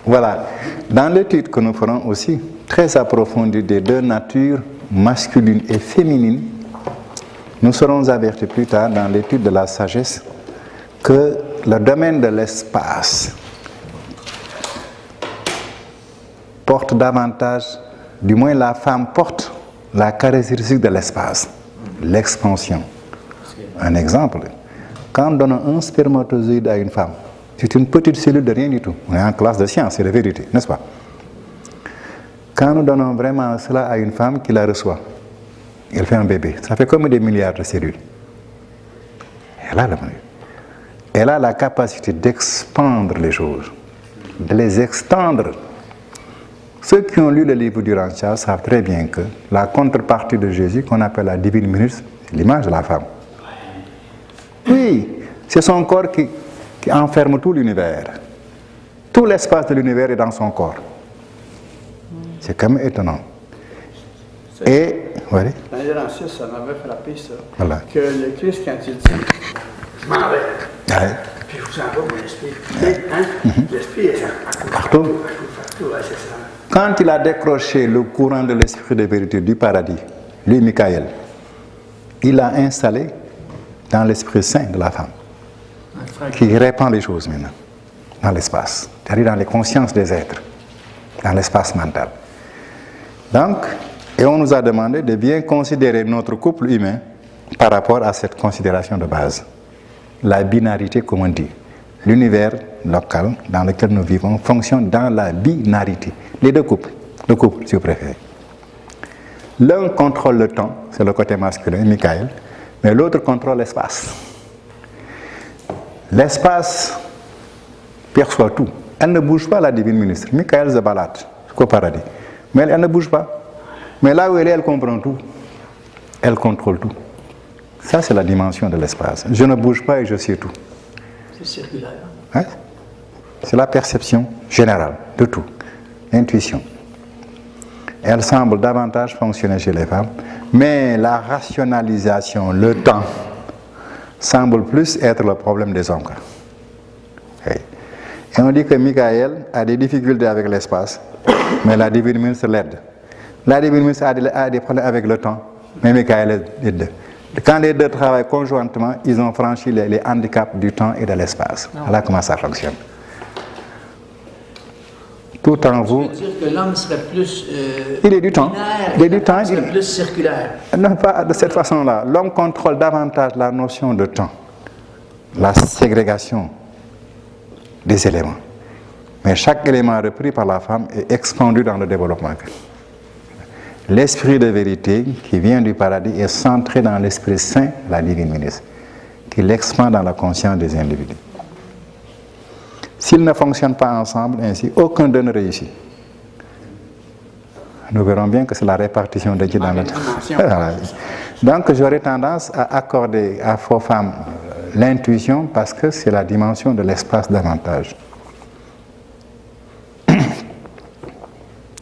Voilà. Dans l'étude que nous ferons aussi, très approfondie des deux natures, masculine et féminine, nous serons avertis plus tard dans l'étude de la sagesse que le domaine de l'espace porte davantage, du moins la femme porte la caractéristique de l'espace, l'expansion. Un exemple, quand on donne un spermatozoïde à une femme, c'est une petite cellule de rien du tout. On est en classe de science, c'est la vérité, n'est-ce pas? Quand nous donnons vraiment cela à une femme qui la reçoit, elle fait un bébé. Ça fait comme des milliards de cellules. Elle a la capacité d'expandre les choses, de les extendre. Ceux qui ont lu le livre du Rancha savent très bien que la contrepartie de Jésus, qu'on appelle la divine ministre, c'est l'image de la femme. Oui, c'est son corps qui enferme tout l'univers. Tout l'espace de l'univers est dans son corps. C'est quand même étonnant. Et, oui. D'ailleurs, en 6, ça m'avait frappé ça. Voilà. Que le Christ, quand il dit, je m'en vais. Ouais. Puis je vous sens pas mon esprit. Hein? L'esprit est Partout. Partout, ouais, c'est ça. Quand il a décroché le courant de l'esprit de vérité du paradis, lui, Michael, il l'a installé dans l'esprit saint de la femme, qui répand les choses maintenant, dans l'espace, c'est-à-dire dans les consciences des êtres, dans l'espace mental. Donc, et on nous a demandé de bien considérer notre couple humain par rapport à cette considération de base. La binarité, comme on dit. L'univers local dans lequel nous vivons fonctionne dans la binarité. Les deux couples, le couple si vous préférez. L'un contrôle le temps, c'est le côté masculin, Michael, mais l'autre contrôle l'espace. L'espace perçoit tout. Elle ne bouge pas, la divine ministre. Michael se balade jusqu'au paradis. Mais elle ne bouge pas. Mais là où elle est, elle comprend tout. Elle contrôle tout. Ça, c'est la dimension de l'espace. Je ne bouge pas et je sais tout. C'est circulaire. Hein? C'est la perception générale de tout. L'intuition. Elle semble davantage fonctionner chez les femmes, mais la rationalisation, le temps, semble plus être le problème des hommes. Oui. Et on dit que Michael a des difficultés avec l'espace, mais la divine ministre l'aide. La divine ministre a des problèmes avec le temps, mais Michael aide. Quand les deux travaillent conjointement, ils ont franchi les handicaps du temps et de l'espace. Voilà comment ça fonctionne. Tout en vous. Ça veut dire que l'homme serait plus. Il est du temps. Il est du temps. Il serait plus circulaire. Non, pas de cette façon-là. L'homme contrôle davantage la notion de temps, la ségrégation des éléments. Mais chaque élément repris par la femme est expandu dans le développement. L'esprit de vérité qui vient du paradis est centré dans l'esprit saint, la divine ministre, qui l'expand dans la conscience des individus. S'ils ne fonctionnent pas ensemble ainsi, aucun d'eux ne réussit. Nous verrons bien que c'est la répartition de Dieu dans le temps. Donc j'aurais tendance à accorder à vos femmes l'intuition parce que c'est la dimension de l'espace davantage.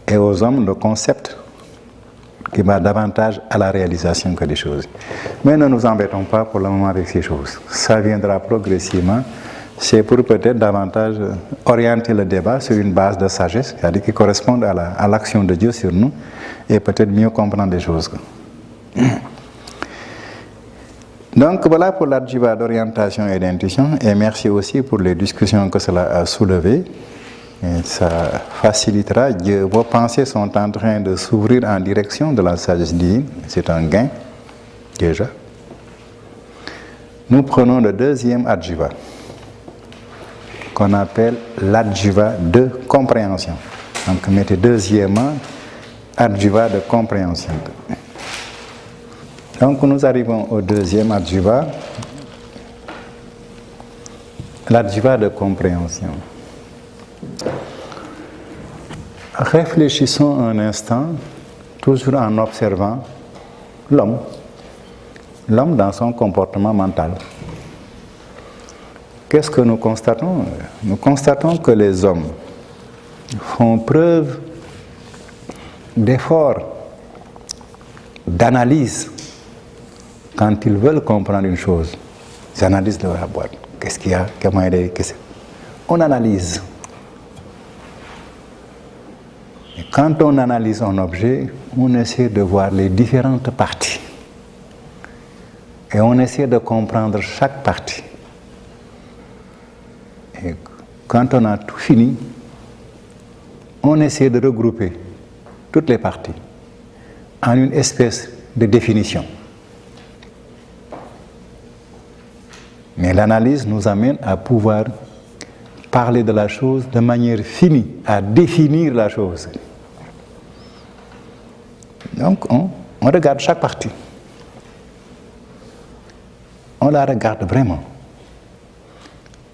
Et aux hommes, le concept qui va davantage à la réalisation que des choses. Mais ne nous embêtons pas pour le moment avec ces choses. Ça viendra progressivement. C'est pour peut-être davantage orienter le débat sur une base de sagesse, c'est-à-dire qui correspond à l'action de Dieu sur nous, et peut-être mieux comprendre les choses. Donc voilà pour l'adjuvat d'orientation et d'intuition, et merci aussi pour les discussions que cela a soulevées. Et ça facilitera. Vos pensées sont en train de s'ouvrir en direction de la sagesse divine. C'est un gain, déjà. Nous prenons le deuxième adjuvat, qu'on appelle l'adjuvat de compréhension. Donc, mettez deuxièmement adjuvat de compréhension. Donc, nous arrivons au deuxième adjuvat, l'adjuvat de compréhension. Réfléchissons un instant, toujours en observant l'homme dans son comportement mental. Qu'est-ce que nous constatons? Nous constatons que les hommes font preuve d'effort, d'analyse quand ils veulent comprendre une chose. Ils analysent leur boîte. Qu'est-ce qu'il y a? Comment il est? On analyse. Quand on analyse un objet, on essaie de voir les différentes parties. Et on essaie de comprendre chaque partie. Et quand on a tout fini, on essaie de regrouper toutes les parties en une espèce de définition. Mais l'analyse nous amène à pouvoir parler de la chose de manière finie, à définir la chose. Donc, on regarde chaque partie. On la regarde vraiment.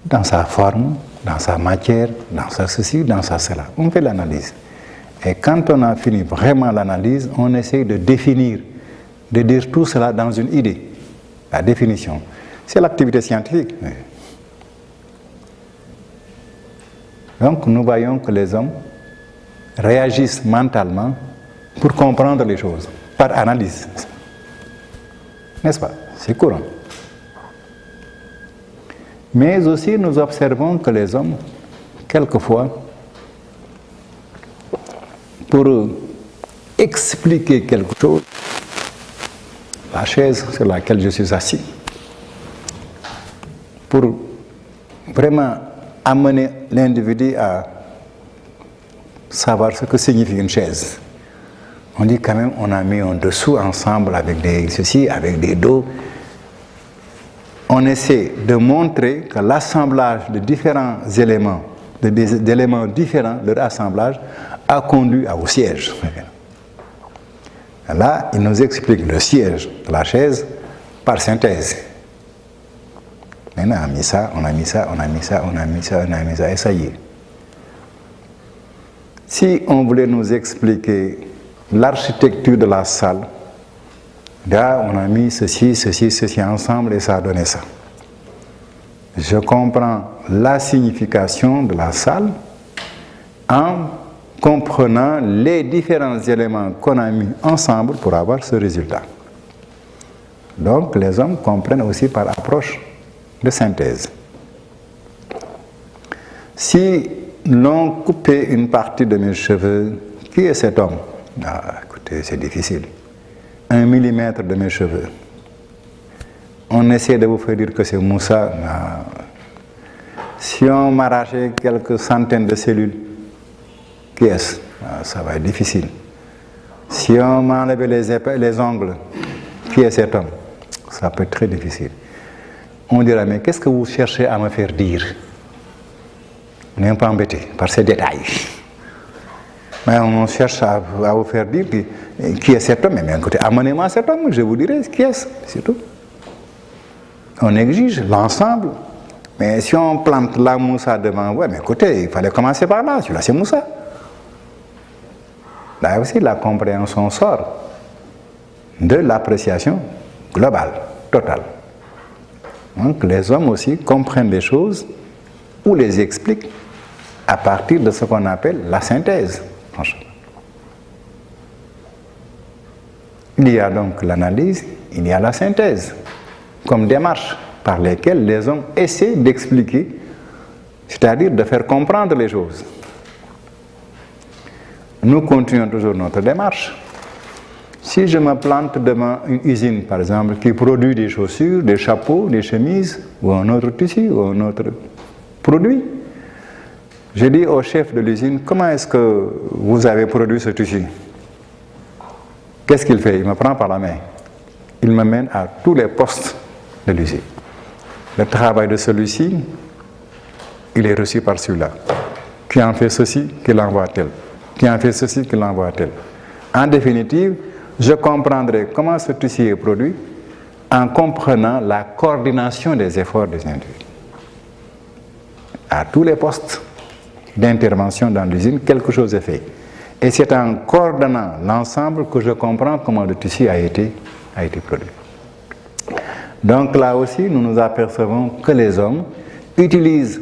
Dans sa forme, dans sa matière, dans sa ceci, dans sa cela. On fait l'analyse. Et quand on a fini vraiment l'analyse, on essaie de définir, de dire tout cela dans une idée. La définition. C'est l'activité scientifique. Donc nous voyons que les hommes réagissent mentalement pour comprendre les choses, par analyse. N'est-ce pas? C'est courant. Mais aussi nous observons que les hommes, quelquefois, pour expliquer quelque chose, la chaise sur laquelle je suis assis, pour vraiment amener l'individu à savoir ce que signifie une chaise. On dit quand même, on a mis un dessous ensemble avec des ceci, avec des dos. On essaie de montrer que l'assemblage de différents éléments, d'éléments différents, leur assemblage a conduit au siège. Là, il nous explique le siège de la chaise par synthèse. Maintenant, on a mis ça, on a mis ça, on a mis ça, on a mis ça, on a mis ça, et ça y est. Si on voulait nous expliquer l'architecture de la salle, là, on a mis ceci, ceci, ceci ensemble et ça a donné ça. Je comprends la signification de la salle en comprenant les différents éléments qu'on a mis ensemble pour avoir ce résultat. Donc, les hommes comprennent aussi par approche de synthèse. Si l'on coupait une partie de mes cheveux, qui est cet homme? Ah, écoutez, c'est difficile. 1 millimètre de mes cheveux. On essaie de vous faire dire que c'est Moussa. Ah. Si on m'arrachait quelques centaines de cellules, qui est-ce? Ah, ça va être difficile. Si on m'enlevait les ongles, qui est cet homme? Ça peut être très difficile. On dira, mais qu'est-ce que vous cherchez à me faire dire? N'ayons pas embêté par ces détails. Mais on cherche à vous faire dire qui est cet homme. Mais écoutez, amenez-moi cet homme, je vous dirai qui est-ce, c'est tout. On exige l'ensemble. Mais si on plante la Moussa devant, ouais, mais écoutez, il fallait commencer par là, celui-là c'est Moussa. Là aussi, la compréhension sort de l'appréciation globale, totale. Donc les hommes aussi comprennent les choses ou les expliquent à partir de ce qu'on appelle la synthèse. Il y a donc l'analyse, il y a la synthèse, comme démarche par lesquelles les hommes essaient d'expliquer, c'est-à-dire de faire comprendre les choses. Nous continuons toujours notre démarche. Si je me plante devant une usine, par exemple, qui produit des chaussures, des chapeaux, des chemises, ou un autre tissu, ou un autre produit, je dis au chef de l'usine, comment est-ce que vous avez produit ce tissu? Qu'est-ce qu'il fait? Il me prend par la main. Il me mène à tous les postes de l'usine. Le travail de celui-ci, il est reçu par celui-là. Qui en fait ceci, qui l'envoie tel. Qui en fait ceci, qui l'envoie tel. En définitive, je comprendrai comment ce tissu est produit en comprenant la coordination des efforts des individus. À tous les postes d'intervention dans l'usine, quelque chose est fait. Et c'est en coordonnant l'ensemble que je comprends comment le tissu a été produit. Donc là aussi, nous nous apercevons que les hommes utilisent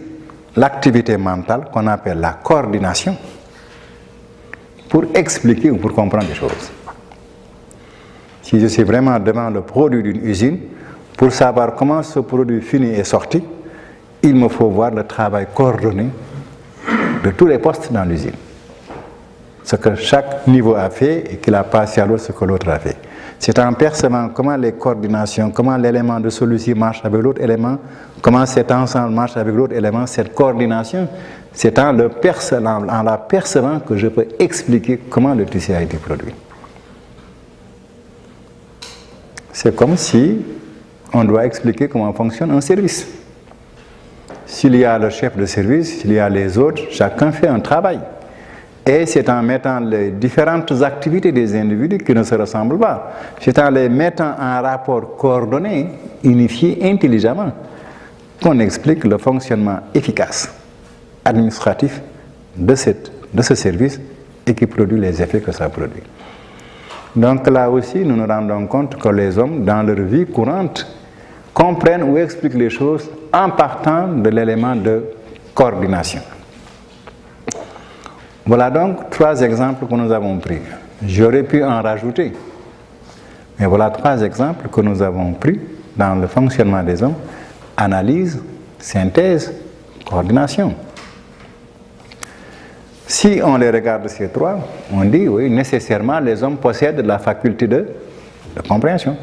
l'activité mentale qu'on appelle la coordination pour expliquer ou pour comprendre les choses. Si je suis vraiment devant le produit d'une usine, pour savoir comment ce produit fini est sorti, il me faut voir le travail coordonné de tous les postes dans l'usine. ce que chaque niveau a fait et qu'il a passé à l'autre ce que l'autre a fait. C'est en percevant comment les coordinations, comment l'élément de celui-ci marche avec l'autre élément, comment cet ensemble marche avec l'autre élément, cette coordination, c'est en la percevant que je peux expliquer comment le tissu a été produit. C'est comme si on doit expliquer comment fonctionne un service. S'il y a le chef de service, s'il y a les autres, chacun fait un travail. Et c'est en mettant les différentes activités des individus qui ne se ressemblent pas, c'est en les mettant en rapport coordonné, unifié, intelligemment, qu'on explique le fonctionnement efficace, administratif de ce service et qui produit les effets que ça produit. Donc là aussi, nous nous rendons compte que les hommes, dans leur vie courante, comprennent ou expliquent les choses en partant de l'élément de coordination. Voilà donc 3 exemples que nous avons pris. J'aurais pu en rajouter, mais voilà 3 exemples que nous avons pris dans le fonctionnement des hommes: analyse, synthèse, coordination. Si on les regarde ces 3, on dit oui, nécessairement les hommes possèdent la faculté de compréhension.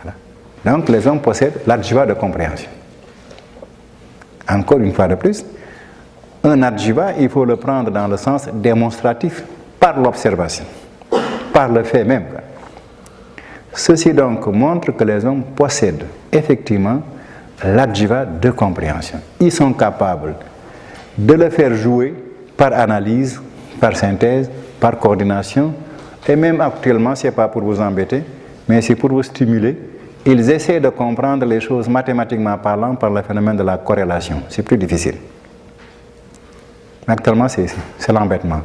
Voilà. Donc les hommes possèdent l'adjuva de compréhension. Encore une fois de plus, un adjuva, il faut le prendre dans le sens démonstratif, par l'observation, par le fait même. Ceci donc montre que les hommes possèdent effectivement l'adjuva de compréhension. Ils sont capables de le faire jouer par analyse, par synthèse, par coordination, et même actuellement, ce n'est pas pour vous embêter, mais c'est pour vous stimuler. Ils essaient de comprendre les choses mathématiquement parlant par le phénomène de la corrélation. C'est plus difficile. Actuellement, c'est l'embêtement.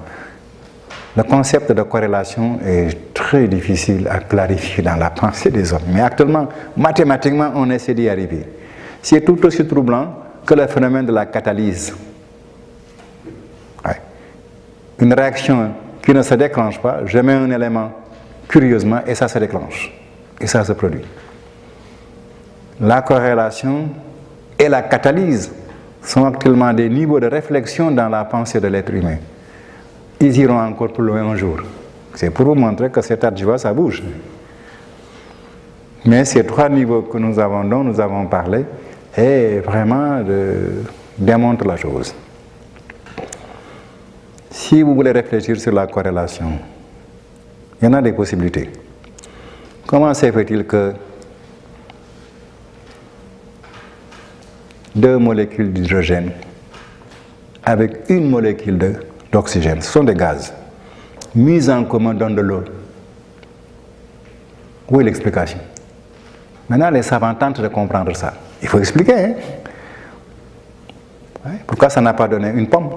Le concept de corrélation est très difficile à clarifier dans la pensée des hommes. Mais actuellement, mathématiquement, on essaie d'y arriver. C'est tout aussi troublant que le phénomène de la catalyse. Ouais. Une réaction qui ne se déclenche pas, je mets un élément curieusement et ça se déclenche. Et ça se produit. La corrélation et la catalyse sont actuellement des niveaux de réflexion dans la pensée de l'être humain. Ils iront encore plus loin un jour. C'est pour vous montrer que cet adjuva, ça bouge. Mais ces 3 niveaux que nous avons, dont nous avons parlé, vraiment démontrent la chose. Si vous voulez réfléchir sur la corrélation, il y en a des possibilités. Comment se fait-il que 2 molécules d'hydrogène avec une molécule d'oxygène, ce sont des gaz, mis en commun donnent de l'eau? Où est l'explication? Maintenant, les savants tentent de comprendre ça. Il faut expliquer. Hein? Ouais, pourquoi ça n'a pas donné une pomme,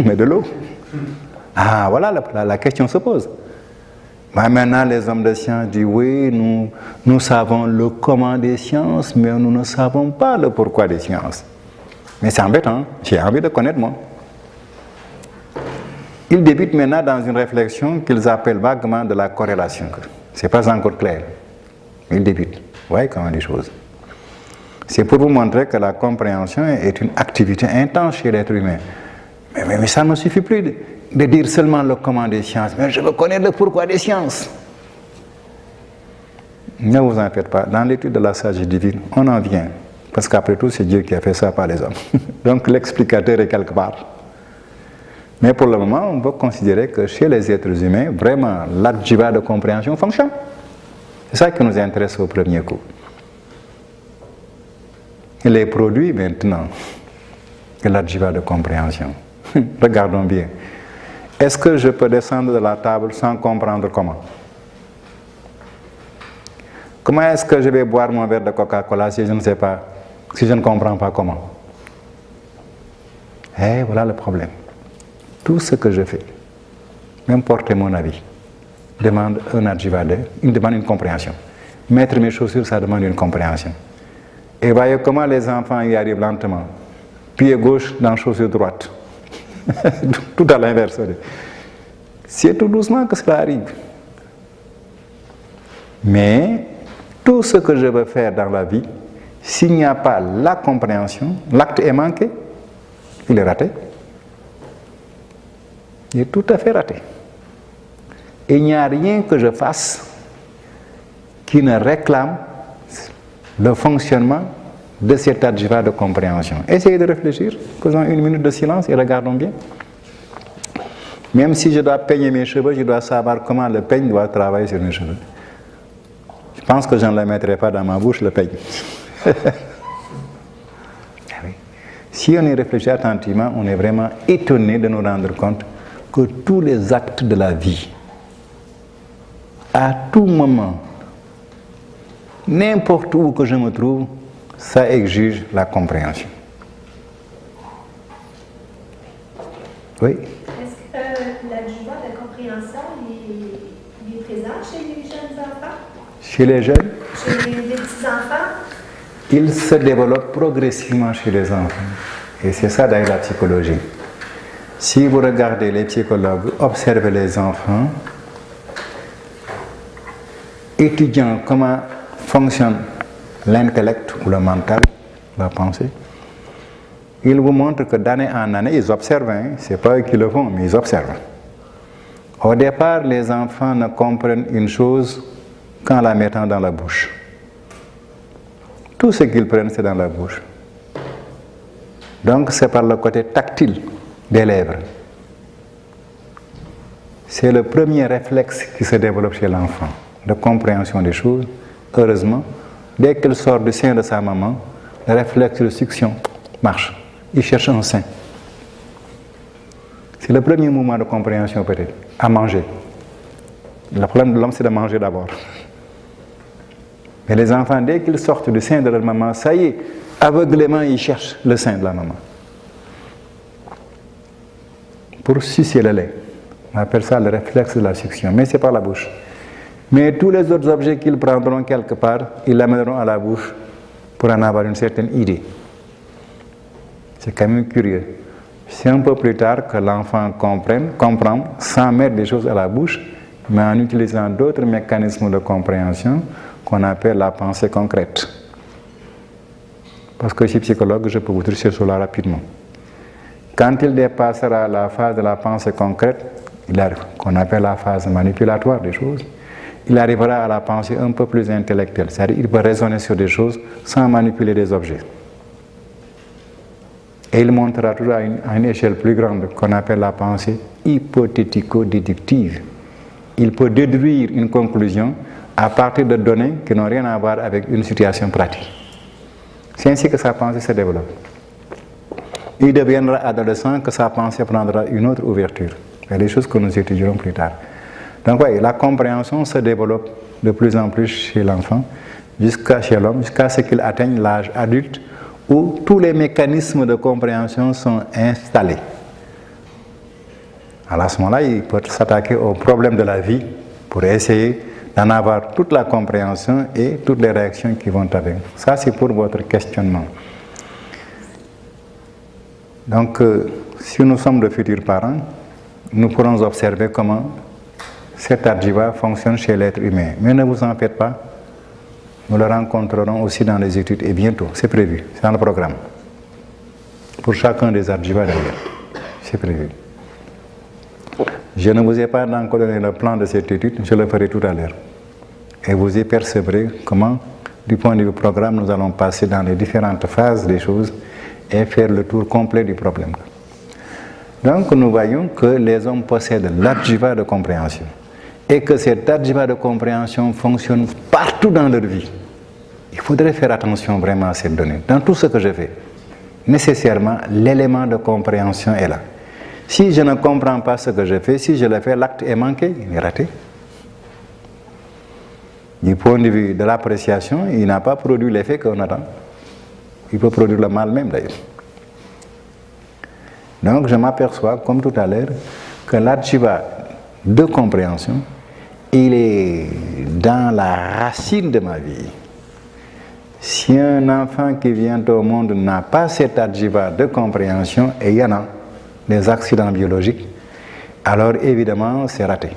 mais de l'eau? Ah, voilà, la question se pose. Mais maintenant, les hommes de science disent oui, nous savons le comment des sciences, mais nous ne savons pas le pourquoi des sciences. Mais c'est embêtant, j'ai envie de connaître moi. Ils débutent maintenant dans une réflexion qu'ils appellent vaguement de la corrélation. Ce n'est pas encore clair. Ils débutent. Vous voyez comment les choses. C'est pour vous montrer que la compréhension est une activité intense chez l'être humain. Mais ça ne suffit plus de dire seulement le comment des sciences, mais je veux connaître le pourquoi des sciences. Ne vous en faites pas. Dans l'étude de la sagesse divine, on en vient. Parce qu'après tout, c'est Dieu qui a fait ça, pas les hommes. Donc l'explicateur est quelque part. Mais pour le moment, on peut considérer que chez les êtres humains, vraiment, l'adjuva de compréhension fonctionne. C'est ça qui nous intéresse au premier coup. Et les produits, maintenant, de l'adjuva de compréhension. Regardons bien. Est-ce que je peux descendre de la table sans comprendre comment? Comment est-ce que je vais boire mon verre de Coca-Cola si je ne sais pas, si je ne comprends pas comment? Et voilà le problème. Tout ce que je fais, même porter mon avis, demande un adjuva, demande une compréhension. Mettre mes chaussures, ça demande une compréhension. Et voyez comment les enfants y arrivent lentement. Pied gauche dans chaussure droite. Tout à l'inverse. C'est tout doucement que cela arrive. Mais tout ce que je veux faire dans la vie, s'il n'y a pas la compréhension, l'acte est manqué, il est raté. Il est tout à fait raté. Et il n'y a rien que je fasse qui ne réclame le fonctionnement de cet adjuvat de compréhension. Essayez de réfléchir, faisons une minute de silence et regardons bien. Même si je dois peigner mes cheveux, je dois savoir comment le peigne doit travailler sur mes cheveux. Je pense que je ne le mettrai pas dans ma bouche, le peigne. Si on y réfléchit attentivement, on est vraiment étonné de nous rendre compte que tous les actes de la vie, à tout moment, n'importe où que je me trouve, ça exige la compréhension. Oui. Est-ce que l'adjuvat de compréhension il est présent chez les jeunes enfants? Chez les jeunes? Chez les petits-enfants? Il se développe progressivement chez les enfants. Et c'est ça dans la psychologie. Si vous regardez les psychologues, observez les enfants, étudiant comment fonctionne l'intellect ou le mental, la pensée, ils vous montrent que d'année en année, ils observent, hein, ce n'est pas eux qui le font, mais ils observent. Au départ, les enfants ne comprennent une chose qu'en la mettant dans la bouche. Tout ce qu'ils prennent, c'est dans la bouche. Donc, c'est par le côté tactile des lèvres. C'est le premier réflexe qui se développe chez l'enfant, de compréhension des choses. Heureusement, dès qu'il sort du sein de sa maman, le réflexe de succion marche. Il cherche un sein. C'est le premier mouvement de compréhension peut-être, à manger. Le problème de l'homme, c'est de manger d'abord. Mais les enfants, dès qu'ils sortent du sein de leur maman, ça y est, aveuglément, ils cherchent le sein de la maman. Pour sucer le lait. On appelle ça le réflexe de la succion, mais c'est par la bouche. Mais tous les autres objets qu'ils prendront quelque part, ils l'amèneront à la bouche pour en avoir une certaine idée. C'est quand même curieux. C'est un peu plus tard que l'enfant comprend sans mettre des choses à la bouche, mais en utilisant d'autres mécanismes de compréhension qu'on appelle la pensée concrète. Parce que je suis psychologue, je peux vous dire cela rapidement. Quand il dépassera la phase de la pensée concrète, qu'on appelle la phase manipulatoire des choses, il arrivera à la pensée un peu plus intellectuelle, c'est-à-dire qu'il peut raisonner sur des choses sans manipuler des objets. Et il montera toujours à une échelle plus grande qu'on appelle la pensée hypothético-déductive. Il peut déduire une conclusion à partir de données qui n'ont rien à voir avec une situation pratique. C'est ainsi que sa pensée se développe. Il deviendra adolescent que sa pensée prendra une autre ouverture. C'est des choses que nous étudierons plus tard. Donc oui, la compréhension se développe de plus en plus chez l'enfant, chez l'homme, jusqu'à ce qu'il atteigne l'âge adulte où tous les mécanismes de compréhension sont installés. Alors à ce moment-là, il peut s'attaquer aux problèmes de la vie pour essayer d'en avoir toute la compréhension et toutes les réactions qui vont avec. Ça, c'est pour votre questionnement. Donc, si nous sommes de futurs parents, nous pourrons observer comment cet adjuvat fonctionne chez l'être humain. Mais ne vous en faites pas, nous le rencontrerons aussi dans les études et bientôt, c'est prévu, c'est dans le programme. Pour chacun des adjuvats d'ailleurs, c'est prévu. Je ne vous ai pas encore donné le plan de cette étude, je le ferai tout à l'heure. Et vous y percevrez comment, du point de vue programme, nous allons passer dans les différentes phases des choses et faire le tour complet du problème. Donc nous voyons que les hommes possèdent l'adjuvat de compréhension et que cet adjuvat de compréhension fonctionne partout dans leur vie. Il faudrait faire attention vraiment à cette donnée. Dans tout ce que je fais, nécessairement, l'élément de compréhension est là. Si je ne comprends pas ce que je fais, si je le fais, l'acte est manqué, il est raté. Du point de vue de l'appréciation, il n'a pas produit l'effet qu'on attend. Il peut produire le mal même d'ailleurs. Donc je m'aperçois, comme tout à l'heure, que l'adjuvat de compréhension, il est dans la racine de ma vie. Si un enfant qui vient au monde n'a pas cet adjuvat de compréhension, et il y en a des accidents biologiques, alors évidemment c'est raté.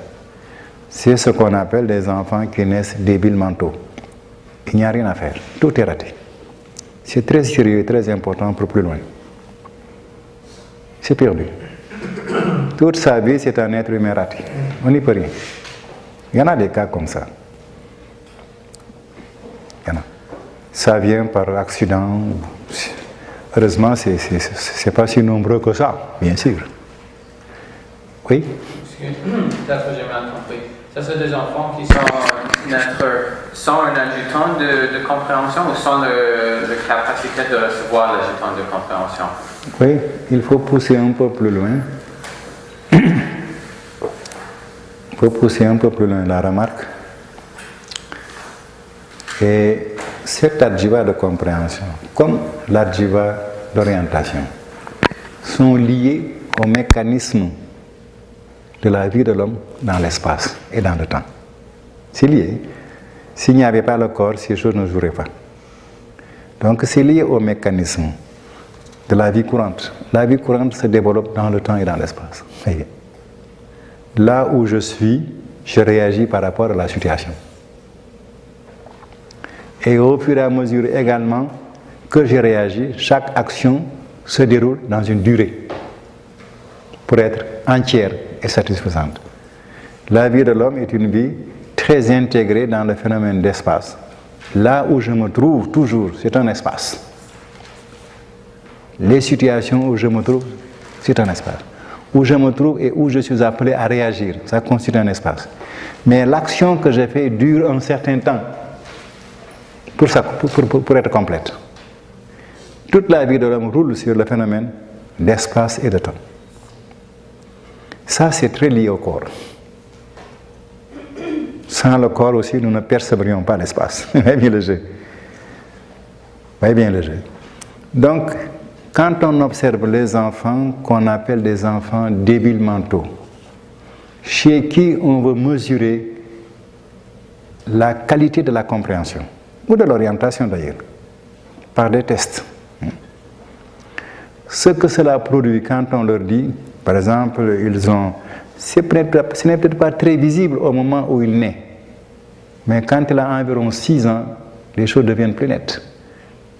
C'est ce qu'on appelle des enfants qui naissent débiles mentaux. Il n'y a rien à faire, tout est raté. C'est très sérieux et très important pour plus loin. C'est perdu. toute sa vie, c'est un être humain raté. On n'y peut rien. Il y en a des cas comme ça. Il y en a. Ça vient par accident. Heureusement, c'est pas si nombreux que ça, bien sûr. Oui? Peut-être que j'ai mal compris. Ça, c'est des enfants qui sont naître sans un adjutant de compréhension ou sans la capacité de recevoir l'adjutant de compréhension? Oui, il faut pousser un peu plus loin. Il faut pousser un peu plus loin la remarque. Et cet adjiva de compréhension, comme l'adjiva d'orientation, sont liés au mécanisme de la vie de l'homme dans l'espace et dans le temps. C'est lié. S'il n'y avait pas le corps, ces choses ne joueraient pas. Donc c'est lié au mécanisme de la vie courante. La vie courante se développe dans le temps et dans l'espace. Là où je suis, je réagis par rapport à la situation. Et au fur et à mesure également que je réagis, chaque action se déroule dans une durée pour être entière et satisfaisante. La vie de l'homme est une vie très intégrée dans le phénomène d'espace. Là où je me trouve toujours, c'est un espace. Les situations où je me trouve, c'est un espace. Où je me trouve et où je suis appelé à réagir, ça constitue un espace. Mais l'action que j'ai faite dure un certain temps pour être complète. Toute la vie de l'homme roule sur le phénomène d'espace et de temps. Ça, c'est très lié au corps. Sans le corps aussi, nous ne percevrions pas l'espace. Voyez bien le jeu. Voyez bien le jeu. Donc, quand on observe les enfants qu'on appelle des enfants débiles mentaux, chez qui on veut mesurer la qualité de la compréhension, ou de l'orientation d'ailleurs, par des tests. Ce que cela produit quand on leur dit, par exemple, ce n'est peut-être pas très visible au moment où il naît, mais quand il a environ 6 ans, les choses deviennent plus nettes.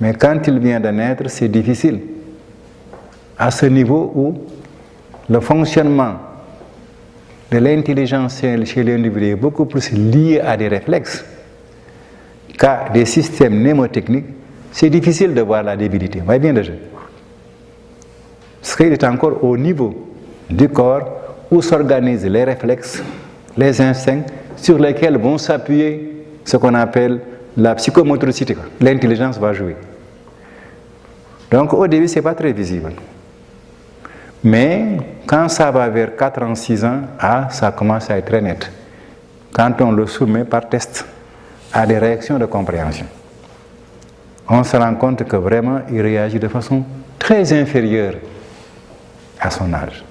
Mais quand il vient de naître, c'est difficile. À ce niveau où le fonctionnement de l'intelligence chez l'individu est beaucoup plus lié à des réflexes qu'à des systèmes mnémotechniques, c'est difficile de voir la débilité. Vous voyez bien le jeu. Parce qu'il est encore au niveau du corps où s'organisent les réflexes, les instincts, sur lesquels vont s'appuyer ce qu'on appelle la psychomotricité. L'intelligence va jouer. Donc au début, ce n'est pas très visible. Mais quand ça va vers 4 ans, 6 ans, ça commence à être très net. Quand on le soumet par test à des réactions de compréhension, on se rend compte que vraiment il réagit de façon très inférieure à son âge.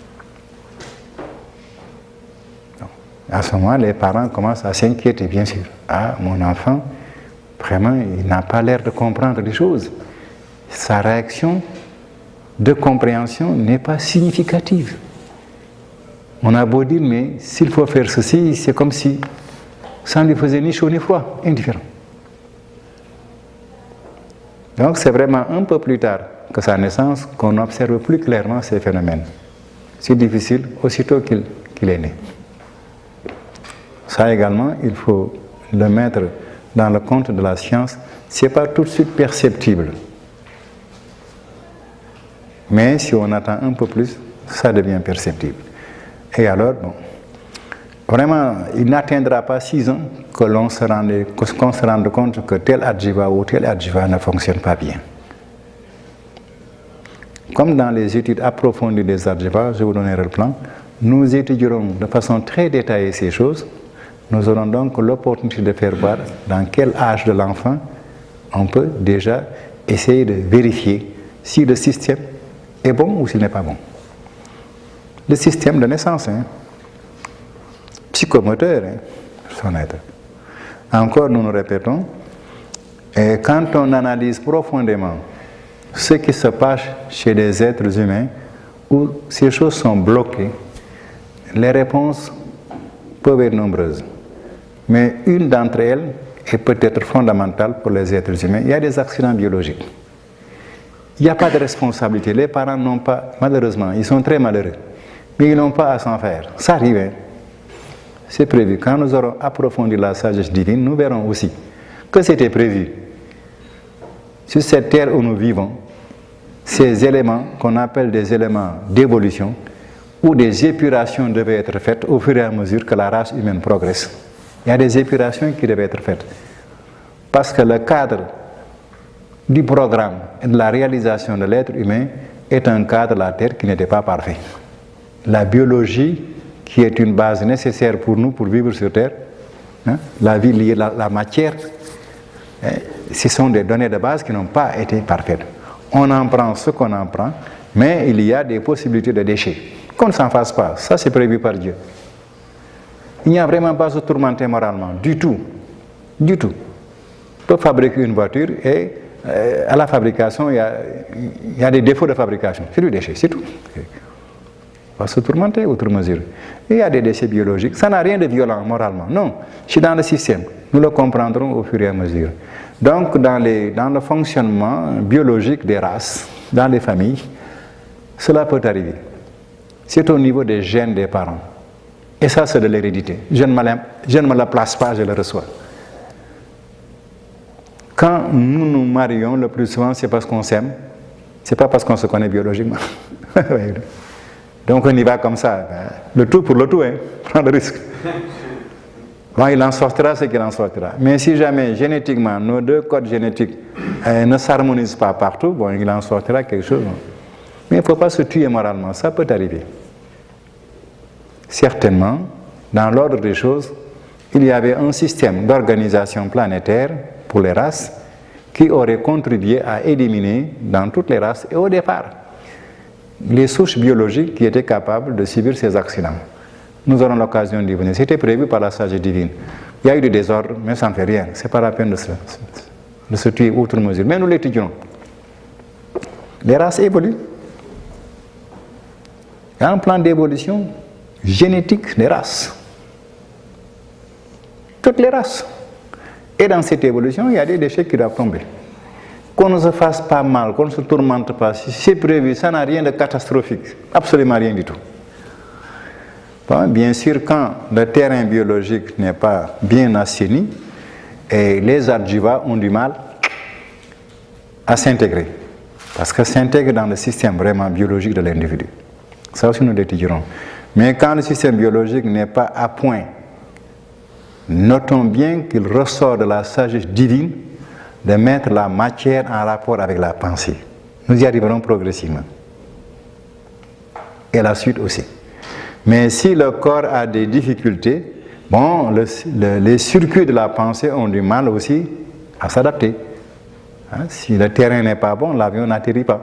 Donc, à ce moment, les parents commencent à s'inquiéter, bien sûr. Mon enfant, vraiment, il n'a pas l'air de comprendre les choses. Sa réaction de compréhension n'est pas significative. On a beau dire, mais s'il faut faire ceci, c'est comme si ça ne lui faisait ni chaud ni froid, indifférent. Donc c'est vraiment un peu plus tard que sa naissance qu'on observe plus clairement ces phénomènes. C'est difficile aussitôt qu'il est né. Ça également, il faut le mettre dans le compte de la science. Ce n'est pas tout de suite perceptible. Mais si on attend un peu plus, ça devient perceptible. Et alors, vraiment, il n'atteindra pas 6 ans qu'on se rende compte que tel adjiva ou tel adjiva ne fonctionne pas bien. Comme dans les études approfondies des adjivas, je vous donnerai le plan, nous étudierons de façon très détaillée ces choses. Nous aurons donc l'opportunité de faire voir dans quel âge de l'enfant on peut déjà essayer de vérifier si le système est bon ou s'il n'est pas bon. Le système de naissance, psychomoteur, son être. Encore, nous nous répétons, et quand on analyse profondément ce qui se passe chez des êtres humains où ces choses sont bloquées, les réponses peuvent être nombreuses. Mais une d'entre elles est peut-être fondamentale pour les êtres humains. Il y a des accidents biologiques. Il n'y a pas de responsabilité. Les parents n'ont pas, malheureusement, ils sont très malheureux. Mais ils n'ont pas à s'en faire. Ça arrive. Hein? C'est prévu. Quand nous aurons approfondi la sagesse divine, nous verrons aussi que c'était prévu. Sur cette terre où nous vivons, ces éléments qu'on appelle des éléments d'évolution ou des épurations devaient être faites au fur et à mesure que la race humaine progresse. Il y a des épurations qui devaient être faites. Parce que le cadre du programme et de la réalisation de l'être humain est un cadre de la terre qui n'était pas parfait. La biologie, qui est une base nécessaire pour nous pour vivre sur terre, hein, la vie liée à la matière, hein, ce sont des données de base qui n'ont pas été parfaites. On en prend ce qu'on en prend, mais il y a des possibilités de déchets. Qu'on ne s'en fasse pas, ça c'est prévu par Dieu. Il n'y a vraiment pas à se tourmenter moralement, du tout. Du tout. On peut fabriquer une voiture et à la fabrication, il y a des défauts de fabrication. C'est du déchet, c'est tout. On va se tourmenter outre mesure. Il y a des déchets biologiques, ça n'a rien de violent moralement. Non, je suis dans le système. Nous le comprendrons au fur et à mesure. Donc, dans le fonctionnement biologique des races, dans les familles, cela peut arriver. C'est au niveau des gènes des parents. Et ça, c'est de l'hérédité. Je ne me la place pas, je le reçois. Quand nous nous marions, le plus souvent, c'est parce qu'on s'aime. C'est pas parce qu'on se connaît biologiquement. Donc on y va comme ça. Le tout pour le tout, hein. Prends le risque. Bon, il en sortira ce qu'il en sortira. Mais si jamais, génétiquement, nos deux codes génétiques ne s'harmonisent pas partout, bon, il en sortira quelque chose. Mais il ne faut pas se tuer moralement, ça peut arriver. Certainement, dans l'ordre des choses, il y avait un système d'organisation planétaire pour les races qui aurait contribué à éliminer dans toutes les races et au départ les souches biologiques qui étaient capables de subir ces accidents. Nous aurons l'occasion d'y venir. C'était prévu par la sagesse divine. Il y a eu du désordre, mais ça ne fait rien. Ce n'est pas la peine de se tuer outre mesure. Mais nous l'étudions. Les races évoluent. Il y a un plan d'évolution génétique des races. Toutes les races. Et dans cette évolution, il y a des déchets qui doivent tomber. Qu'on ne se fasse pas mal, qu'on ne se tourmente pas, si c'est prévu, ça n'a rien de catastrophique. Absolument rien du tout. Bon, bien sûr, quand le terrain biologique n'est pas bien assaini, et les adjuvants ont du mal à s'intégrer. Parce que s'intègrent dans le système vraiment biologique de l'individu. Ça aussi nous l'étudierons. Mais quand le système biologique n'est pas à point, notons bien qu'il ressort de la sagesse divine de mettre la matière en rapport avec la pensée. Nous y arriverons progressivement. Et la suite aussi. Mais si le corps a des difficultés, bon, les circuits de la pensée ont du mal aussi à s'adapter. Hein, si le terrain n'est pas bon, l'avion n'atterrit pas.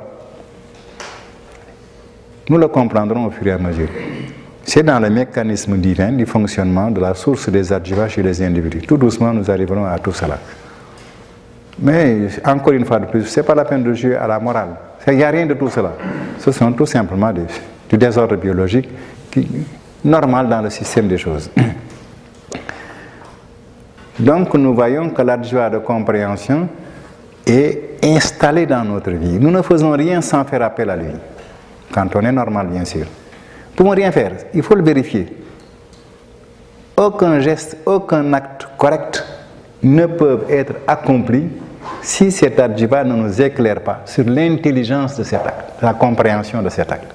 Nous le comprendrons au fur et à mesure. C'est dans le mécanisme divin du fonctionnement de la source des adjuvants chez les individus. Tout doucement, nous arriverons à tout cela. Mais, encore une fois de plus, ce n'est pas la peine de jouer à la morale. Il n'y a rien de tout cela. Ce sont tout simplement du désordre biologique normal dans le système des choses. Donc, nous voyons que l'adjoint de compréhension est installé dans notre vie. Nous ne faisons rien sans faire appel à lui. Quand on est normal, bien sûr. Nous ne pouvons rien faire. Il faut le vérifier. Aucun geste, aucun acte correct ne peut être accompli si cet adjuvant ne nous éclaire pas sur l'intelligence de cet acte, la compréhension de cet acte.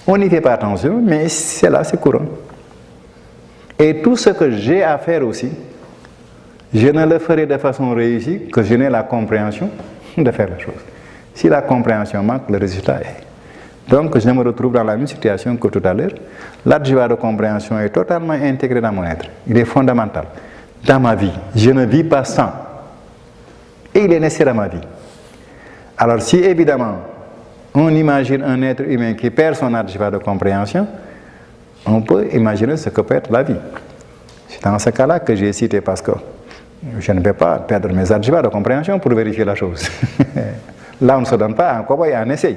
On n'y fait pas attention, mais c'est là, c'est courant. Et tout ce que j'ai à faire aussi, je ne le ferai de façon réussie que je n'ai la compréhension de faire la chose. Si la compréhension manque, le résultat est. Donc, je me retrouve dans la même situation que tout à l'heure. L'adjuvant de compréhension est totalement intégré dans mon être. Il est fondamental dans ma vie. Je ne vis pas sans. Et il est nécessaire à ma vie. Alors, si évidemment, on imagine un être humain qui perd son adjuvant de compréhension, on peut imaginer ce que peut être la vie. C'est dans ce cas-là que j'ai cité parce que je ne vais pas perdre mes adjuvants de compréhension pour vérifier la chose. Là, on ne se donne pas un cobaye, un essai.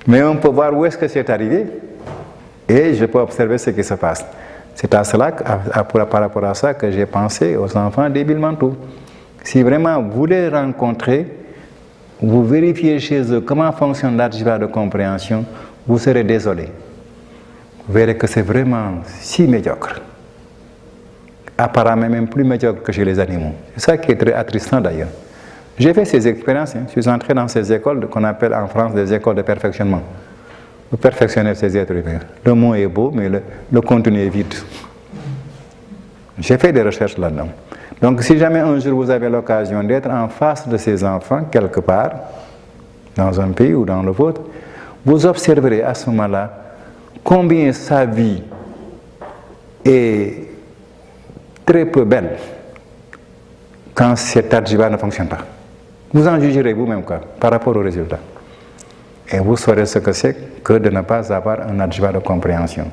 Mais on peut voir où est-ce que c'est arrivé et je peux observer ce qui se passe. C'est à cela, par rapport à ça, que j'ai pensé aux enfants débiles mentaux. Si vraiment vous voulez rencontrer, vous vérifiez chez eux comment fonctionne l'adjuvant de compréhension, vous serez désolé. Vous verrez que c'est vraiment si médiocre. Apparemment même plus médiocre que chez les animaux. C'est ça qui est très attristant d'ailleurs. J'ai fait ces expériences, je suis entré dans ces écoles qu'on appelle en France des écoles de perfectionnement. Vous perfectionnez ces êtres humains. Le mot est beau, mais le contenu est vide. J'ai fait des recherches là-dedans. Donc si jamais un jour vous avez l'occasion d'être en face de ces enfants, quelque part, dans un pays ou dans le vôtre, vous observerez à ce moment-là combien sa vie est très peu belle quand cet adjiva ne fonctionne pas. Vous en jugerez vous-même par rapport aux résultats. Et vous saurez ce que c'est que de ne pas avoir un adjiva de compréhension.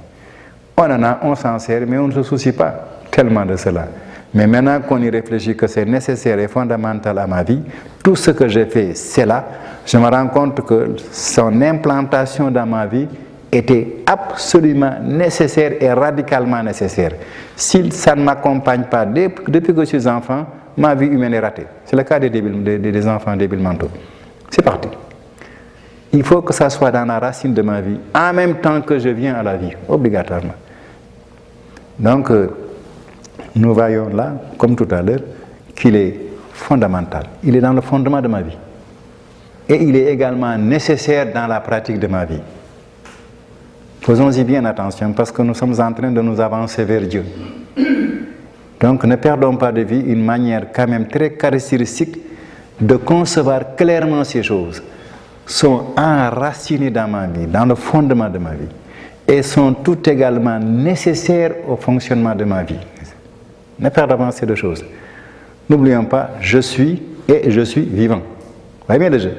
On en a, on s'en sert, mais on ne se soucie pas tellement de cela. Mais maintenant qu'on y réfléchit que c'est nécessaire et fondamental à ma vie, tout ce que j'ai fait, c'est là, je me rends compte que son implantation dans ma vie était absolument nécessaire et radicalement nécessaire. Si ça ne m'accompagne pas depuis que je suis enfant, ma vie humaine est ratée. C'est le cas des enfants débiles mentaux. C'est parti. Il faut que ça soit dans la racine de ma vie, en même temps que je viens à la vie, obligatoirement. Donc, nous voyons là, comme tout à l'heure, qu'il est fondamental. Il est dans le fondement de ma vie. Et il est également nécessaire dans la pratique de ma vie. Faisons-y bien attention parce que nous sommes en train de nous avancer vers Dieu. Donc ne perdons pas de vue une manière quand même très caractéristique de concevoir clairement ces choses. Sont enracinées dans ma vie, dans le fondement de ma vie. Et sont tout également nécessaires au fonctionnement de ma vie. Ne perdons pas ces deux choses. N'oublions pas, je suis et je suis vivant. Vous voyez bien déjà.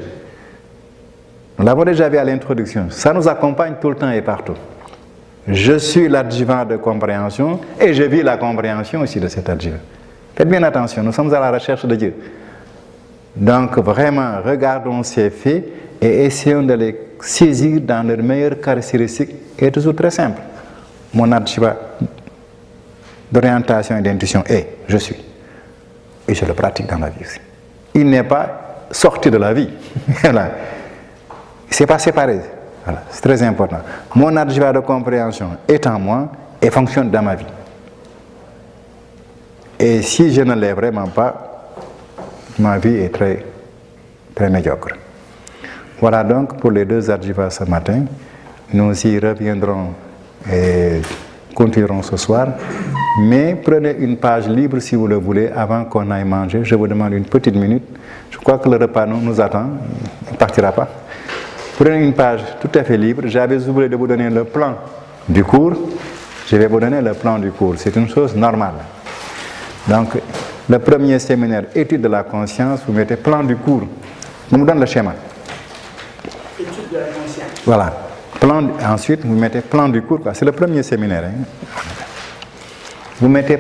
Nous l'avons déjà vu à l'introduction. Ça nous accompagne tout le temps et partout. Je suis l'adjuvant de compréhension et je vis la compréhension aussi de cet adjuvant. Faites bien attention, nous sommes à la recherche de Dieu. Donc vraiment, regardons ces faits et essayons de les saisir dans leurs meilleures caractéristiques. Et toujours très simple. Mon adjuvant d'orientation et d'intuition est « je suis ». Et je le pratique dans la vie aussi. Il n'est pas sorti de la vie. Voilà. C'est pas séparé. Voilà. C'est très important. Mon adjuvant de compréhension est en moi et fonctionne dans ma vie. Et si je ne l'ai vraiment pas, ma vie est très, très médiocre. Voilà donc pour les deux adjuvants ce matin. Nous y reviendrons et continuerons ce soir. Mais prenez une page libre si vous le voulez avant qu'on aille manger. Je vous demande une petite minute. Je crois que le repas nous attend. Il ne partira pas. Prenez une page tout à fait libre. J'avais oublié de vous donner le plan du cours. Je vais vous donner le plan du cours. C'est une chose normale. Donc, le premier séminaire, étude de la conscience, vous mettez plan du cours. Je vous donne le schéma. Étude de la conscience. Voilà. Ensuite, vous mettez plan du cours. C'est le premier séminaire. Hein. Vous mettez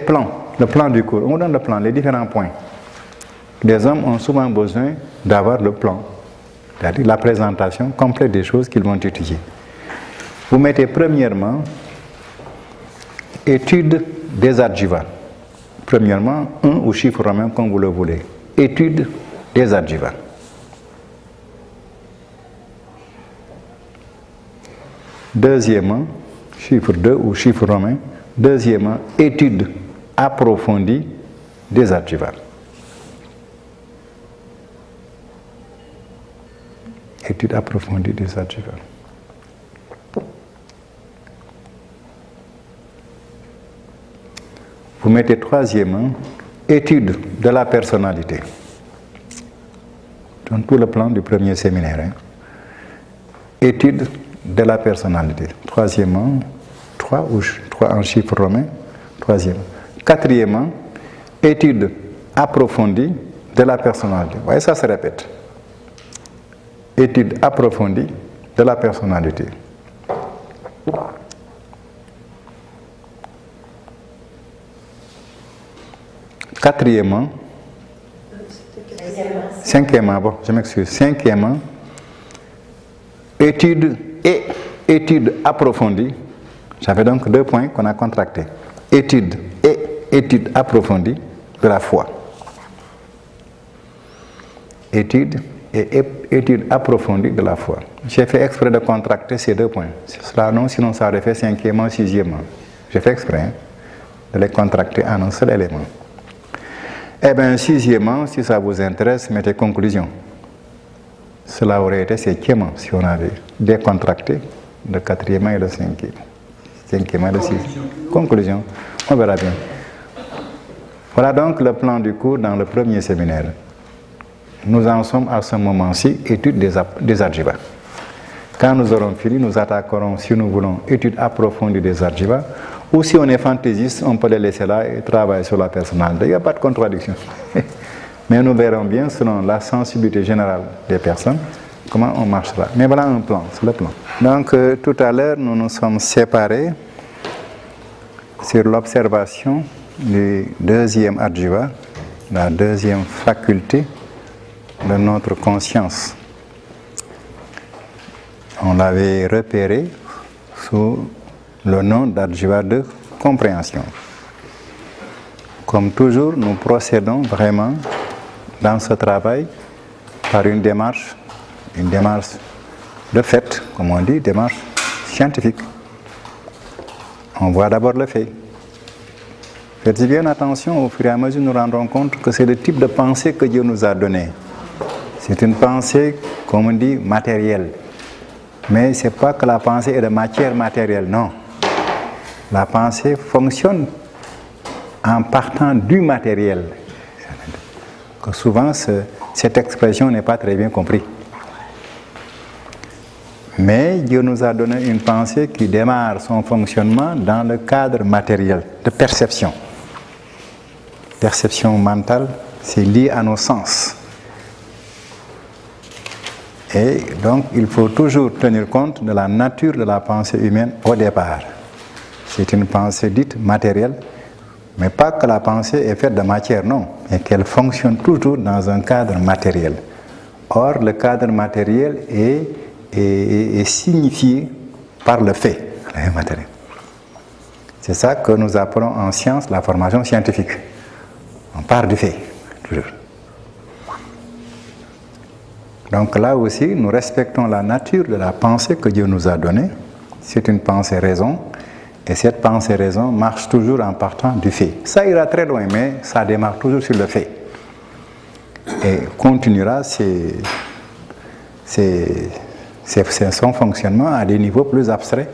le plan du cours. On vous donne le plan, les différents points. Les hommes ont souvent besoin d'avoir le plan, c'est-à-dire la présentation complète des choses qu'ils vont étudier. Vous mettez premièrement étude des adjuvants. Premièrement, 1 ou chiffre romain comme vous le voulez. Étude des adjuvants. Deuxièmement, chiffre 2 ou chiffre romain. Deuxièmement, étude approfondie des adjuvants. Étude approfondie des adjuvants. Vous mettez troisièmement, étude de la personnalité. Dans tout le plan du premier séminaire. Hein. Étude de la personnalité. Troisièmement, 3 en chiffre romain. Troisième. Quatrièmement, étude approfondie de la personnalité. Vous voyez, ça se répète. Étude approfondie de la personnalité. Quatrièmement, cinquièmement, bon, je m'excuse. Cinquièmement, étude approfondie. J'avais donc 2 points qu'on a contractés. Étude approfondie de la foi. Étude et étude approfondie de la foi. J'ai fait exprès de contracter ces 2 points. Cela non, sinon ça aurait fait 5e, 6e. J'ai fait exprès de les contracter en un seul élément. Eh bien, 6e, si ça vous intéresse, mettez conclusion. Cela aurait été 7e si on avait décontracté le 4e et le 5e. 5e et le 6e. Conclusion. On verra bien. Voilà donc le plan du cours dans le premier séminaire. Nous en sommes à ce moment-ci, étude des adjuvas. Quand nous aurons fini, nous attaquerons, si nous voulons, étude approfondie des adjuvas. Ou si on est fantaisiste, on peut les laisser là et travailler sur la personnalité. Il n'y a pas de contradiction. Mais nous verrons bien, selon la sensibilité générale des personnes, comment on marchera. Mais voilà un plan, c'est le plan. Donc, tout à l'heure, nous nous sommes séparés sur l'observation du 2e adjuva, la 2e faculté de notre conscience. On l'avait repéré sous le nom d'adjuva de compréhension. Comme toujours, nous procédons vraiment dans ce travail par une démarche de fait, comme on dit, démarche scientifique. On voit d'abord le fait. Faites bien attention, au fur et à mesure, nous nous rendons compte que c'est le type de pensée que Dieu nous a donné. C'est une pensée, comme on dit, matérielle. Mais ce n'est pas que la pensée est de matière matérielle, non. La pensée fonctionne en partant du matériel. Que souvent, cette expression n'est pas très bien comprise. Mais Dieu nous a donné une pensée qui démarre son fonctionnement dans le cadre matériel de perception. Perception mentale, c'est lié à nos sens. Et donc, il faut toujours tenir compte de la nature de la pensée humaine au départ. C'est une pensée dite matérielle, mais pas que la pensée est faite de matière, non, mais qu'elle fonctionne toujours dans un cadre matériel. Or, le cadre matériel est signifié par le fait matériel. C'est ça que nous appelons en science la formation scientifique. On part du fait, toujours. Donc là aussi, nous respectons la nature de la pensée que Dieu nous a donnée. C'est une pensée-raison. Et cette pensée-raison marche toujours en partant du fait. Ça ira très loin, mais ça démarre toujours sur le fait. Et continuera son fonctionnement à des niveaux plus abstraits,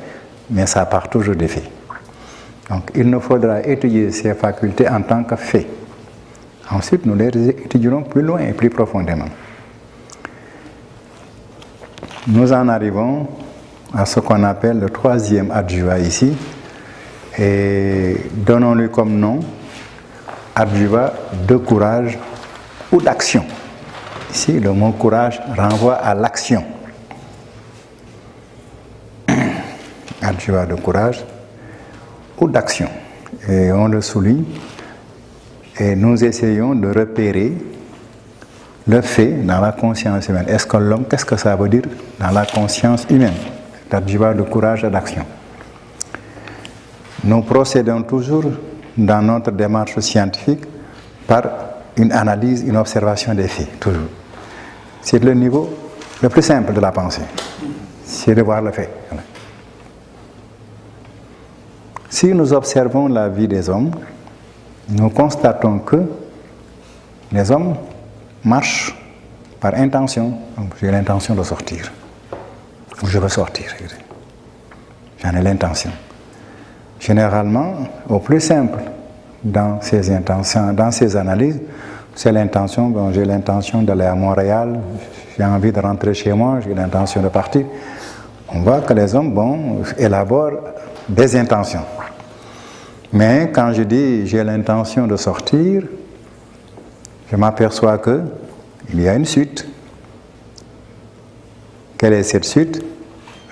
mais ça part toujours des faits. Donc il nous faudra étudier ces facultés en tant que faits. Ensuite, nous les étudierons plus loin et plus profondément. Nous en arrivons à ce qu'on appelle le 3e adjuva ici, et donnons-lui comme nom adjuva de courage ou d'action. Ici, le mot courage renvoie à l'action. Adjuva de courage ou d'action. Et on le souligne, et nous essayons de repérer le fait dans la conscience humaine. Est-ce que l'homme, qu'est-ce que ça veut dire dans la conscience humaine? L'adjuva de courage et d'action. Nous procédons toujours dans notre démarche scientifique par une analyse, une observation des faits, toujours. C'est le niveau le plus simple de la pensée. C'est de voir le fait. Si nous observons la vie des hommes, nous constatons que les hommes marchent par intention. Donc, j'ai l'intention de sortir. Ou je veux sortir. J'en ai l'intention. Généralement, au plus simple dans ces intentions, dans ces analyses, c'est l'intention, bon, j'ai l'intention d'aller à Montréal, j'ai envie de rentrer chez moi, j'ai l'intention de partir. On voit que les hommes, bon, élaborent des intentions. Mais quand je dis j'ai l'intention de sortir, je m'aperçois qu'il y a une suite. Quelle est cette suite?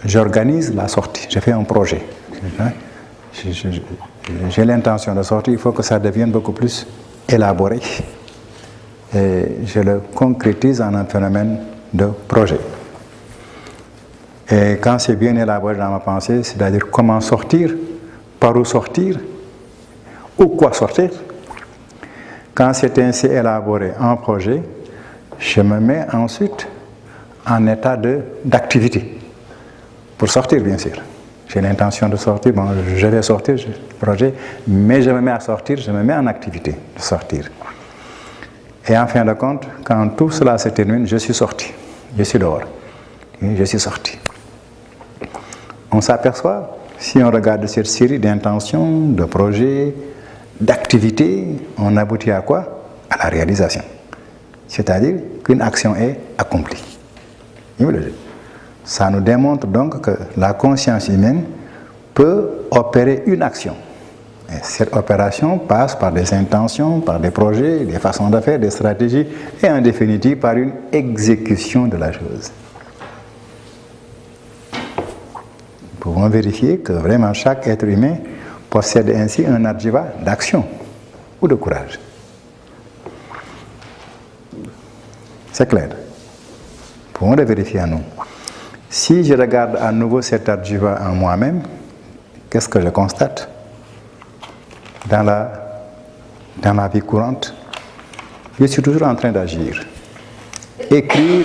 J'organise la sortie, je fais un projet. J'ai l'intention de sortir, il faut que ça devienne beaucoup plus élaboré. Et je le concrétise en un phénomène de projet. Et quand c'est bien élaboré dans ma pensée, c'est-à-dire comment sortir, par où sortir, ou quoi sortir. Quand c'est ainsi élaboré en projet, je me mets ensuite en état d'activité. Pour sortir, bien sûr. J'ai l'intention de sortir, bon, je vais sortir, j'ai le projet, mais je me mets à sortir, je me mets en activité de sortir. Et en fin de compte, quand tout cela se termine, je suis sorti, je suis dehors, et je suis sorti. On s'aperçoit, si on regarde cette série d'intentions, de projets, d'activités, on aboutit à quoi? À la réalisation. C'est-à-dire qu'une action est accomplie. Ça nous démontre donc que la conscience humaine peut opérer une action. Et cette opération passe par des intentions, par des projets, des façons de faire, des stratégies, et en définitive par une exécution de la chose. Nous pouvons vérifier que vraiment chaque être humain possède ainsi un adjiva d'action ou de courage. C'est clair. Nous pouvons le vérifier à nous. Si je regarde à nouveau cet adjiva en moi-même, qu'est-ce que je constate? Dans ma vie courante, je suis toujours en train d'agir. Écrire,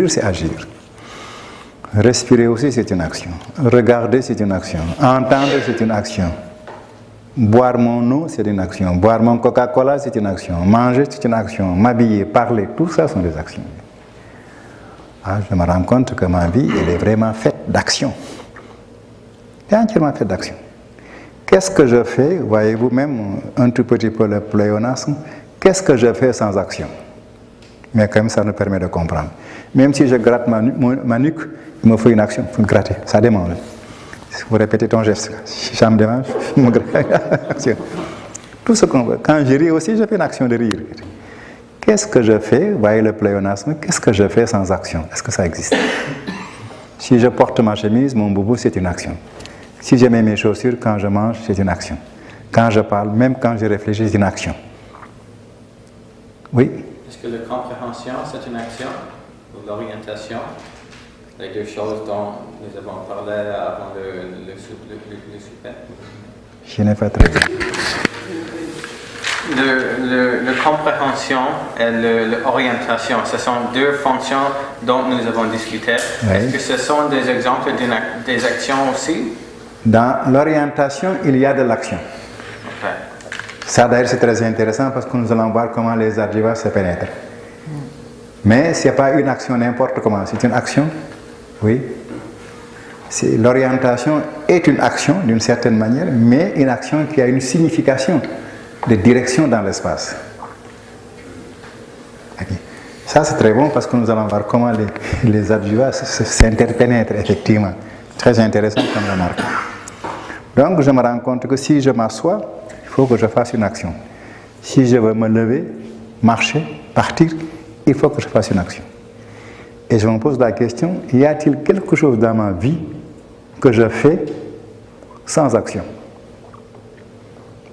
c'est agir. Respirer aussi, c'est une action. Regarder, c'est une action. Entendre, c'est une action. Boire mon eau, c'est une action. Boire mon Coca-Cola, c'est une action. Manger, c'est une action. M'habiller, parler, tout ça sont des actions. Je me rends compte que ma vie, elle est vraiment faite d'action. Elle est entièrement faite d'action. Qu'est-ce que je fais, voyez-vous même un tout petit peu le pléonasme, qu'est-ce que je fais sans action? Mais quand même, ça nous permet de comprendre. Même si je gratte ma nuque, il me faut une action, il faut me gratter, ça demande. Si vous répétez ton geste, si ça me demande, je me gratte. Tout ce qu'on veut. Quand je ris aussi, je fais une action de rire. Qu'est-ce que je fais, voyez le pléonasme, qu'est-ce que je fais sans action? Est-ce que ça existe? Si je porte ma chemise, mon boubou, c'est une action. Si je mets mes chaussures, quand je mange, c'est une action. Quand je parle, même quand je réfléchis, c'est une action. Oui? Est-ce que la compréhension, c'est une action? Ou l'orientation? Les deux choses dont nous avons parlé avant le souper? Je n'ai pas très bien. La compréhension et l'orientation, ce sont deux fonctions dont nous avons discuté. Oui. Est-ce que ce sont des exemples des actions aussi? Dans l'orientation, il y a de l'action. Okay. Ça d'ailleurs c'est très intéressant parce que nous allons voir comment les adjivas se pénètrent. Mais ce n'est pas une action n'importe comment, c'est une action, oui. L'orientation est une action d'une certaine manière, mais une action qui a une signification de direction dans l'espace. Okay. Ça c'est très bon parce que nous allons voir comment les adjivas s'interpénètrent effectivement. Très intéressant comme remarque. Donc je me rends compte que si je m'assois, il faut que je fasse une action. Si je veux me lever, marcher, partir, il faut que je fasse une action. Et je me pose la question, y a-t-il quelque chose dans ma vie que je fais sans action?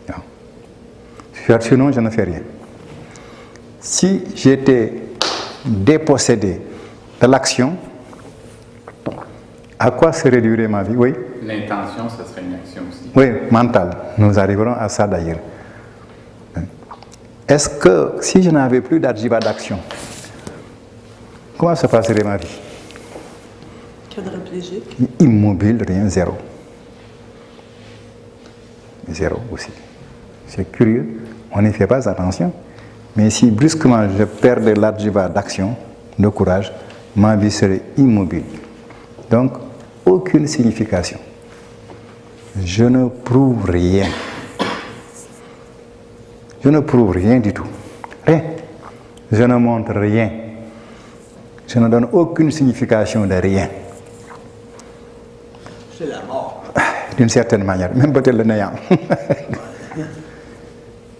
Non. Sinon, je ne fais rien. Si j'étais dépossédé de l'action, à quoi se réduirait ma vie? Oui. L'intention, ça serait une action aussi. Oui, mentale. Nous arriverons à ça d'ailleurs. Est-ce que si je n'avais plus d'adjiva d'action, comment se passerait ma vie? Quadriplégique. Immobile, rien, zéro. Zéro aussi. C'est curieux, on n'y fait pas attention. Mais si brusquement je perdais l'adjiva d'action, de courage, ma vie serait immobile. Donc, aucune signification. Je ne prouve rien. Je ne prouve rien du tout. Rien. Je ne montre rien. Je ne donne aucune signification de rien. C'est la mort. D'une certaine manière, même peut-être le néant.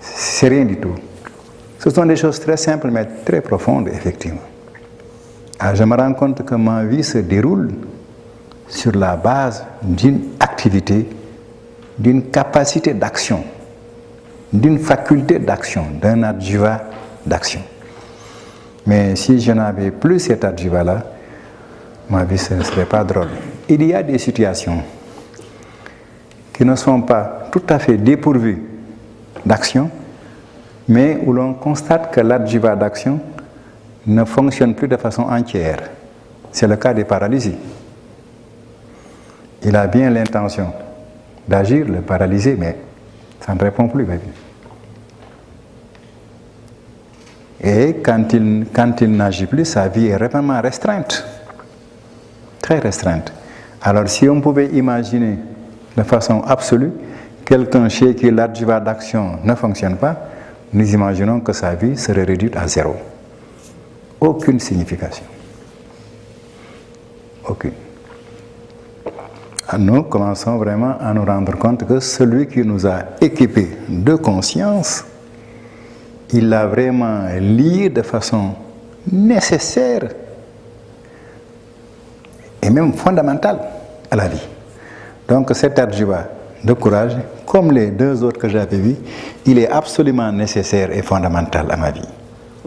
C'est rien du tout. Ce sont des choses très simples mais très profondes, effectivement. Alors, je me rends compte que ma vie se déroule sur la base d'une activité, d'une capacité d'action, d'une faculté d'action, d'un adjiva d'action. Mais si je n'avais plus cet adjiva-là, ma vie ne serait pas drôle. Il y a des situations qui ne sont pas tout à fait dépourvues d'action, mais où l'on constate que l'adjiva d'action ne fonctionne plus de façon entière. C'est le cas des paralysés. Il a bien l'intention d'agir, le paralysé, mais ça ne répond plus. Et quand il n'agit plus, sa vie est vraiment restreinte, très restreinte. Alors si on pouvait imaginer de façon absolue quelqu'un chez qui l'adjuva d'action ne fonctionne pas, nous imaginons que sa vie serait réduite à zéro. Aucune signification. Aucune. Nous commençons vraiment à nous rendre compte que celui qui nous a équipés de conscience, il l'a vraiment lié de façon nécessaire et même fondamentale à la vie. Donc cet adjuva de courage, comme les deux autres que j'avais vus, il est absolument nécessaire et fondamental à ma vie.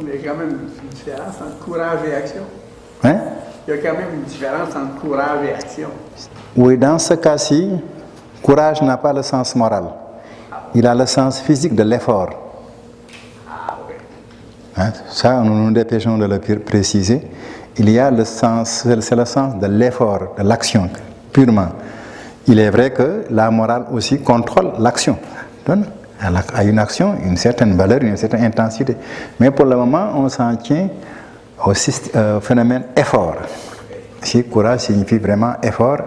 Mais il y a quand même une différence entre courage et action. Hein? Il y a quand même une différence entre courage et action. Oui, dans ce cas-ci, courage n'a pas le sens moral. Il a le sens physique de l'effort. Hein? Ça, nous nous dépêchons de le préciser. Il y a le sens, c'est le sens de l'effort, de l'action, purement. Il est vrai que la morale aussi contrôle l'action. Donne à une action une certaine valeur, une certaine intensité. Mais pour le moment, on s'en tient au phénomène effort. Si courage signifie vraiment effort,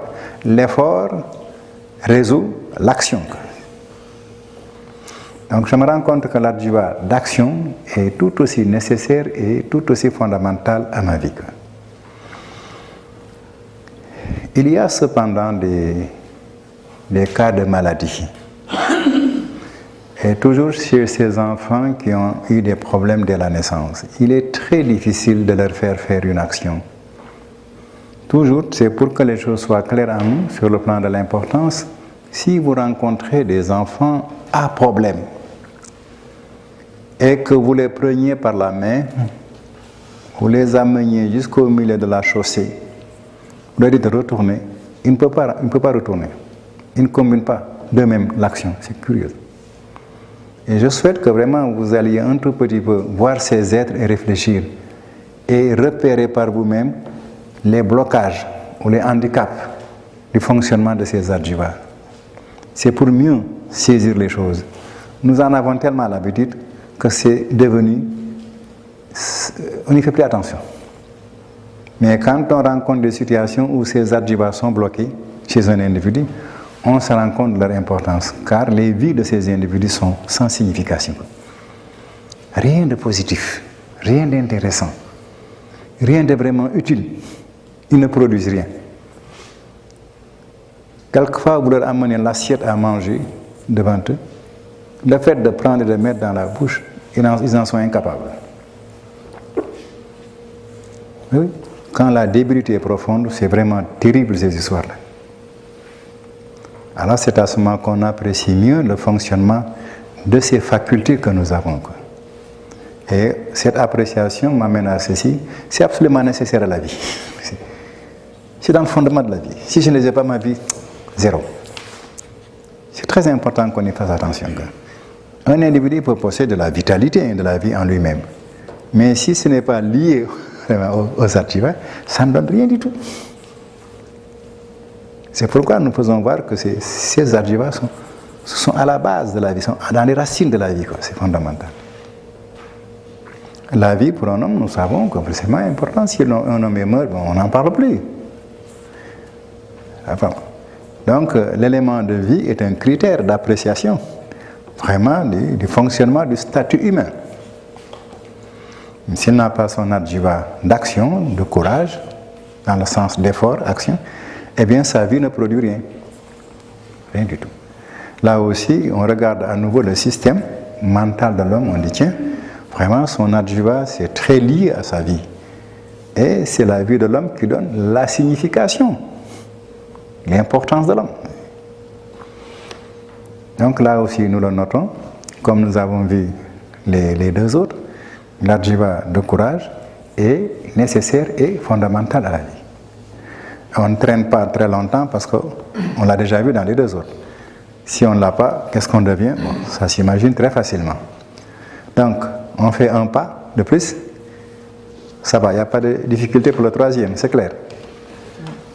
l'effort résout l'action. Donc je me rends compte que l'adjuva d'action est tout aussi nécessaire et tout aussi fondamental à ma vie. Il y a cependant des cas de maladie. Et toujours chez ces enfants qui ont eu des problèmes dès la naissance, il est très difficile de leur faire une action. Toujours, c'est pour que les choses soient claires à nous sur le plan de l'importance. Si vous rencontrez des enfants à problème et que vous les preniez par la main, vous les ameniez jusqu'au milieu de la chaussée, vous leur dites de retourner, il ne peut pas retourner. Il ne combine pas d'eux-mêmes l'action. C'est curieux. Et je souhaite que vraiment vous alliez un tout petit peu voir ces êtres et réfléchir et repérer par vous-même les blocages ou les handicaps du fonctionnement de ces adjuvas. C'est pour mieux saisir les choses. Nous en avons tellement l'habitude que c'est devenu... On n'y fait plus attention. Mais quand on rencontre des situations où ces adjuvas sont bloqués chez un individu, on se rend compte de leur importance, car les vies de ces individus sont sans signification. Rien de positif, rien d'intéressant, rien de vraiment utile. Ils ne produisent rien. Quelquefois, vous leur amenez l'assiette à manger devant eux. Le fait de prendre et de mettre dans la bouche, ils en sont incapables. Oui. Quand la débilité est profonde, c'est vraiment terrible ces histoires-là. Alors c'est à ce moment qu'on apprécie mieux le fonctionnement de ces facultés que nous avons. Et cette appréciation m'amène à ceci, c'est absolument nécessaire à la vie. C'est dans le fondement de la vie. Si je ne les ai pas, ma vie, zéro. C'est très important qu'on y fasse attention. Un individu peut posséder de la vitalité de la vie en lui-même. Mais si ce n'est pas lié aux adjuvas, ça ne donne rien du tout. C'est pourquoi nous faisons voir que ces adjuvas sont à la base de la vie, sont dans les racines de la vie. C'est fondamental. La vie pour un homme, nous savons que c'est vraiment important. Si un homme est mort, on n'en parle plus. Enfin, donc l'élément de vie est un critère d'appréciation vraiment du fonctionnement du statut humain. S'il n'a pas son adjuva d'action, de courage, dans le sens d'effort, action, eh bien sa vie ne produit rien. Rien du tout. Là aussi, on regarde à nouveau le système mental de l'homme, on dit tiens, vraiment son adjuva c'est très lié à sa vie. Et c'est la vie de l'homme qui donne la signification, l'importance de l'homme. Donc là aussi nous le notons, comme nous avons vu les deux autres, l'adjuva de courage est nécessaire et fondamental à la vie. On ne traîne pas très longtemps parce qu'on l'a déjà vu dans les deux autres. Si on ne l'a pas, qu'est-ce qu'on devient? Bon, ça s'imagine très facilement. Donc, on fait un pas de plus Ça va, il n'y a pas de difficulté pour le troisième, c'est clair.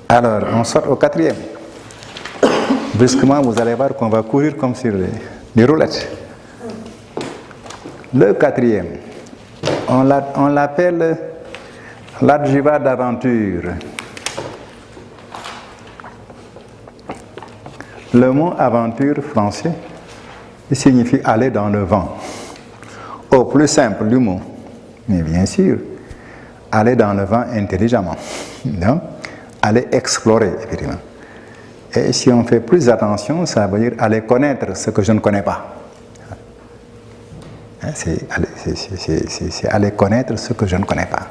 Alors, on sort au quatrième. Brusquement, vous allez voir qu'on va courir comme sur des roulettes. Le quatrième, on l'appelle l'adjuvat d'aventure. Le mot aventure français il signifie aller dans le vent. Au plus simple du mot, mais bien sûr, aller dans le vent intelligemment. Donc, aller explorer, effectivement. Et si on fait plus attention, ça veut dire aller connaître ce que je ne connais pas. C'est aller connaître ce que je ne connais pas.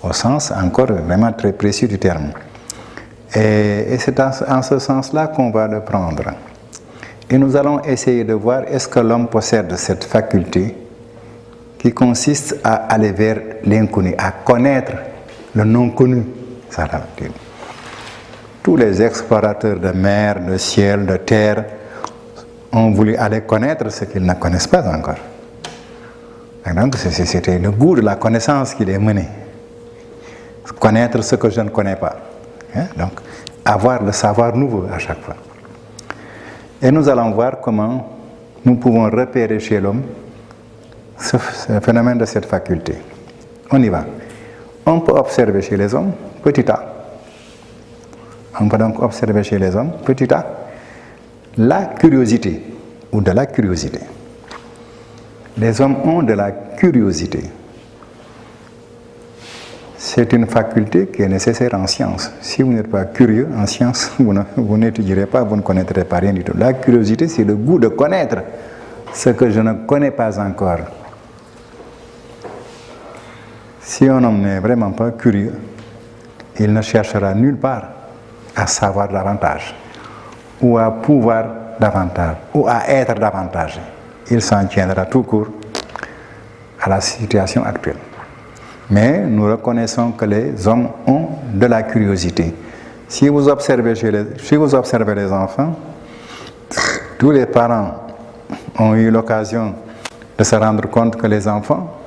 Au sens encore vraiment très précis du terme. Et c'est en ce sens-là qu'on va le prendre. Et nous allons essayer de voir est-ce que l'homme possède cette faculté qui consiste à aller vers l'inconnu, à connaître le non-connu. Ça, tous les explorateurs de mer, de ciel, de terre ont voulu aller connaître ce qu'ils ne connaissent pas encore. Donc c'était le goût de la connaissance qui les menait. Connaître ce que je ne connais pas. Donc avoir le savoir nouveau à chaque fois. Et nous allons voir comment nous pouvons repérer chez l'homme ce phénomène de cette faculté. On y va. On peut observer chez les hommes petit a. On peut donc observer chez les hommes petit a la curiosité ou de la curiosité. Les hommes ont de la curiosité. C'est une faculté qui est nécessaire en science. Si vous n'êtes pas curieux en science, vous n'étudierez pas, vous ne connaîtrez pas rien du tout. La curiosité, c'est le goût de connaître ce que je ne connais pas encore. Si un homme n'est vraiment pas curieux, il ne cherchera nulle part à savoir davantage, ou à pouvoir davantage, ou à être davantage. Il s'en tiendra tout court à la situation actuelle. Mais nous reconnaissons que les hommes ont de la curiosité. Si vous observez les enfants, tous les parents ont eu l'occasion de se rendre compte que les enfants,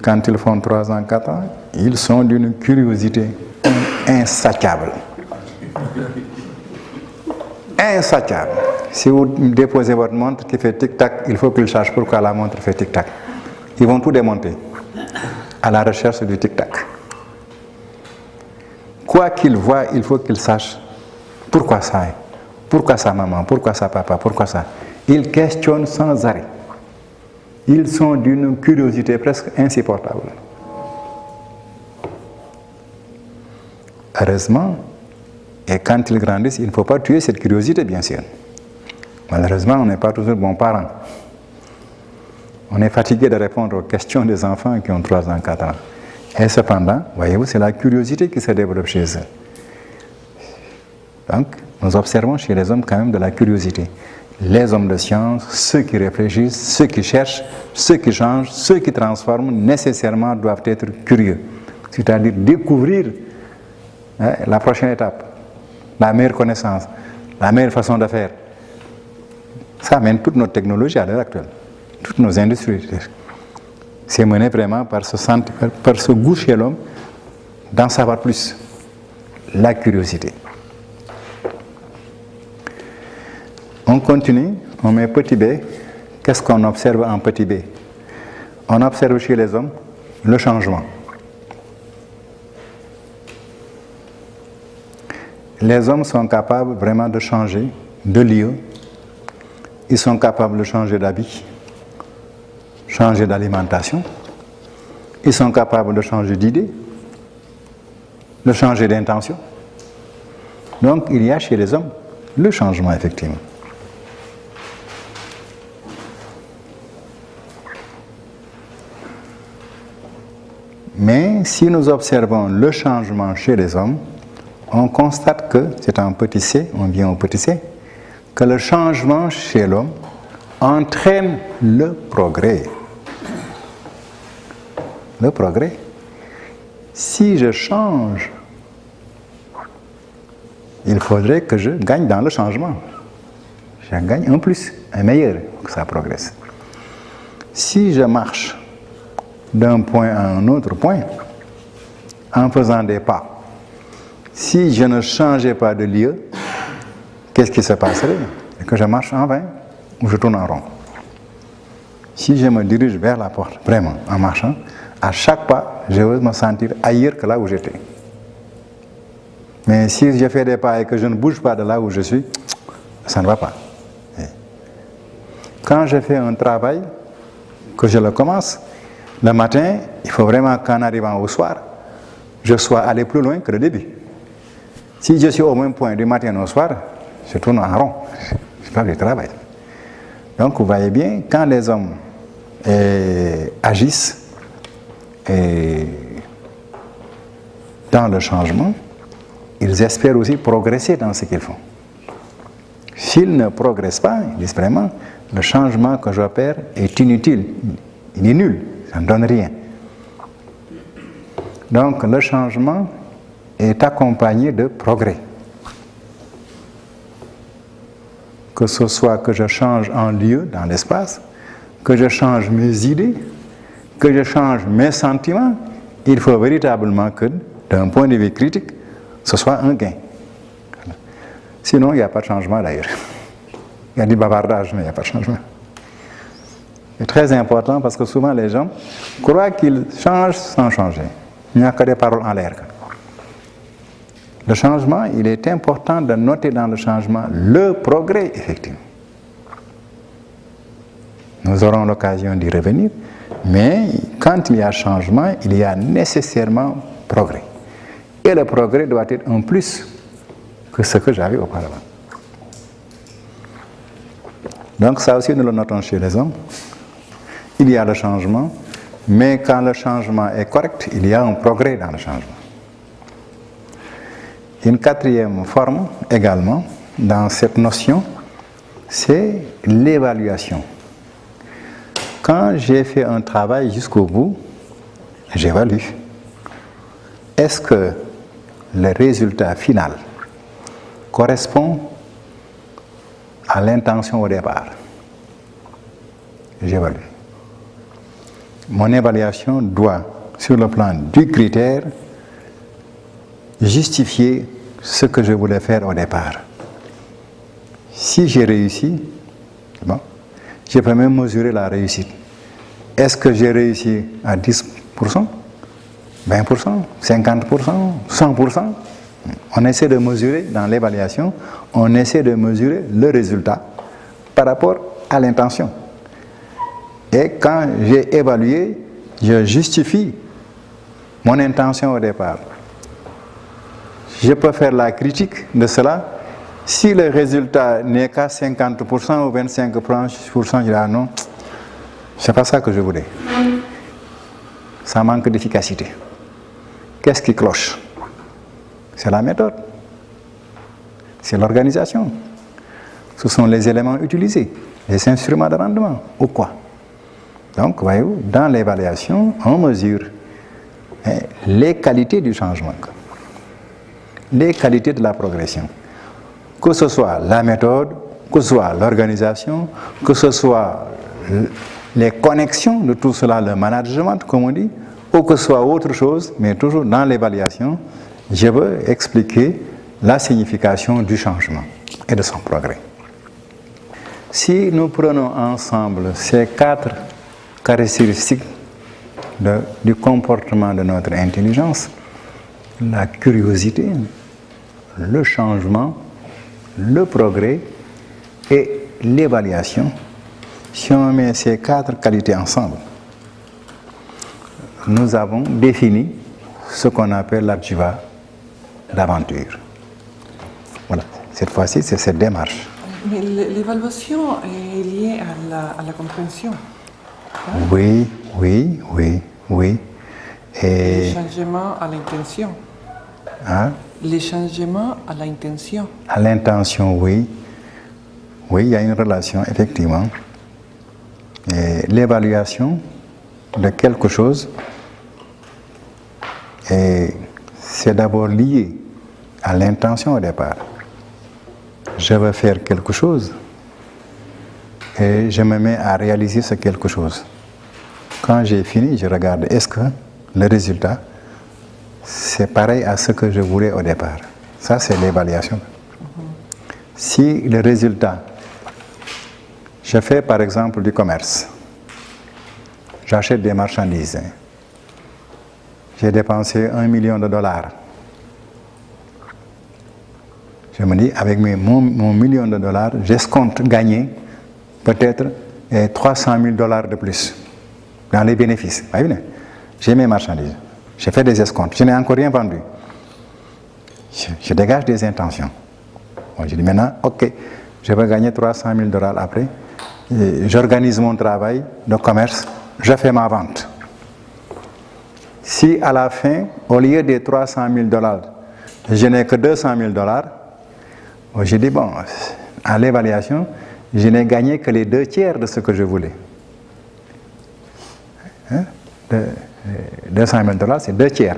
quand ils font 3 ans, 4 ans, ils sont d'une curiosité insatiable. Insatiable. Si vous déposez votre montre qui fait tic-tac, il faut qu'ils sachent pourquoi la montre fait tic-tac. Ils vont tout démonter à la recherche du tic-tac. Quoi qu'ils voient, il faut qu'ils sachent pourquoi ça, pourquoi ça maman, pourquoi ça papa, pourquoi ça. Ils questionnent sans arrêt. Ils sont d'une curiosité presque insupportable. Heureusement, et quand ils grandissent, il ne faut pas tuer cette curiosité, bien sûr. Malheureusement, on n'est pas toujours bons parents. On est fatigué de répondre aux questions des enfants qui ont 3 ans, 4 ans. Et cependant, voyez-vous, c'est la curiosité qui se développe chez eux. Donc, nous observons chez les hommes quand même de la curiosité. Les hommes de science, ceux qui réfléchissent, ceux qui cherchent, ceux qui changent, ceux qui transforment, nécessairement doivent être curieux. C'est-à-dire découvrir la prochaine étape, la meilleure connaissance, la meilleure façon de faire. Ça amène toute notre technologie à l'heure actuelle. Toutes nos industries. C'est mené vraiment par ce goût chez l'homme d'en savoir plus. La curiosité. On continue, on met petit b. Qu'est-ce qu'on observe en petit b? On observe chez les hommes le changement. Les hommes sont capables vraiment de changer de lieu. Ils sont capables de changer d'habit, changer d'alimentation. Ils sont capables de changer d'idée, de changer d'intention. Donc, il y a chez les hommes le changement, effectivement. Mais si nous observons le changement chez les hommes, on constate que, c'est un petit c, on vient au petit c, que le changement chez l'homme entraîne le progrès. Le progrès. Si je change, il faudrait que je gagne dans le changement. Je gagne un plus, un meilleur, pour que ça progresse. Si je marche d'un point à un autre point, en faisant des pas. Si je ne changeais pas de lieu, qu'est-ce qui se passerait? Que je marche en vain ou je tourne en rond. Si je me dirige vers la porte, vraiment, en marchant, à chaque pas, je veux me sentir ailleurs que là où j'étais. Mais si je fais des pas et que je ne bouge pas de là où je suis, ça ne va pas. Quand je fais un travail, que je le commence, le matin, il faut vraiment qu'en arrivant au soir, je sois allé plus loin que le début. Si je suis au même point du matin au soir, je tourne en rond. Je parle du travail. Donc vous voyez bien, quand les hommes agissent dans le changement, ils espèrent aussi progresser dans ce qu'ils font. S'ils ne progressent pas, ils disent vraiment, le changement que j'opère est inutile, il est nul, ça ne donne rien. Donc le changement est accompagné de progrès. Que ce soit que je change un lieu dans l'espace, que je change mes idées, que je change mes sentiments, il faut véritablement que, d'un point de vue critique, ce soit un gain. Sinon, il n'y a pas de changement d'ailleurs. Il y a du bavardage, mais il n'y a pas de changement. C'est très important parce que souvent les gens croient qu'ils changent sans changer. Il n'y a que des paroles en l'air. Le changement, il est important de noter dans le changement le progrès, effectivement. Nous aurons l'occasion d'y revenir, mais quand il y a changement, il y a nécessairement progrès. Et le progrès doit être un plus que ce que j'avais auparavant. Donc ça aussi, nous le notons chez les hommes. Il y a le changement, mais quand le changement est correct, il y a un progrès dans le changement. Une quatrième forme également dans cette notion, c'est l'évaluation. Quand j'ai fait un travail jusqu'au bout, j'évalue. Est-ce que le résultat final correspond à l'intention au départ? J'évalue. Mon évaluation doit, sur le plan du critère, justifier ce que je voulais faire au départ. Si j'ai réussi, bon, je peux même mesurer la réussite. Est-ce que j'ai réussi à 10%, 20%, 50%, 100%? On essaie de mesurer dans l'évaluation, on essaie de mesurer le résultat par rapport à l'intention. Et quand j'ai évalué, je justifie mon intention au départ. Je peux faire la critique de cela. Si le résultat n'est qu'à 50% ou 25%, je dis ah non, c'est pas ça que je voulais. Ça manque d'efficacité. Qu'est-ce qui cloche? C'est la méthode. C'est l'organisation. Ce sont les éléments utilisés, les instruments de rendement ou quoi. Donc, voyez-vous, dans l'évaluation, on mesure les qualités du changement, les qualités de la progression. Que ce soit la méthode, que ce soit l'organisation, que ce soit les connexions de tout cela, le management, comme on dit, ou que ce soit autre chose, mais toujours dans l'évaluation, je veux expliquer la signification du changement et de son progrès. Si nous prenons ensemble ces 4 caractéristiques du comportement de notre intelligence, la curiosité, le changement, le progrès et l'évaluation, si on met ces 4 qualités ensemble, nous avons défini ce qu'on appelle la jiva d'aventure. Voilà, cette fois-ci, c'est cette démarche. Mais l'évaluation est liée à la compréhension. Hein? Oui. Et les changements à l'intention. Hein? Les changements à l'intention. À l'intention, oui. Oui, il y a une relation, effectivement. Et l'évaluation de quelque chose, c'est d'abord lié à l'intention au départ. Je veux faire quelque chose et je me mets à réaliser ce quelque chose. Quand j'ai fini, je regarde, est-ce que le résultat c'est pareil à ce que je voulais au départ. Ça, c'est l'évaluation. Si le résultat, je fais par exemple du commerce, j'achète des marchandises, j'ai dépensé $1 million. Je me dis, avec mon $1 million, j'escompte gagner peut-être $300 000 de plus dans les bénéfices. J'ai mes marchandises, j'ai fait des escomptes, je n'ai encore rien vendu. Je dégage des intentions. Bon, je dis maintenant, ok, je vais gagner $300 000 après. J'organise mon travail de commerce, je fais ma vente. Si à la fin, au lieu des $300 000, je n'ai que $200 000, je dis bon, à l'évaluation, je n'ai gagné que les 2/3 de ce que je voulais. $200 000, c'est 2/3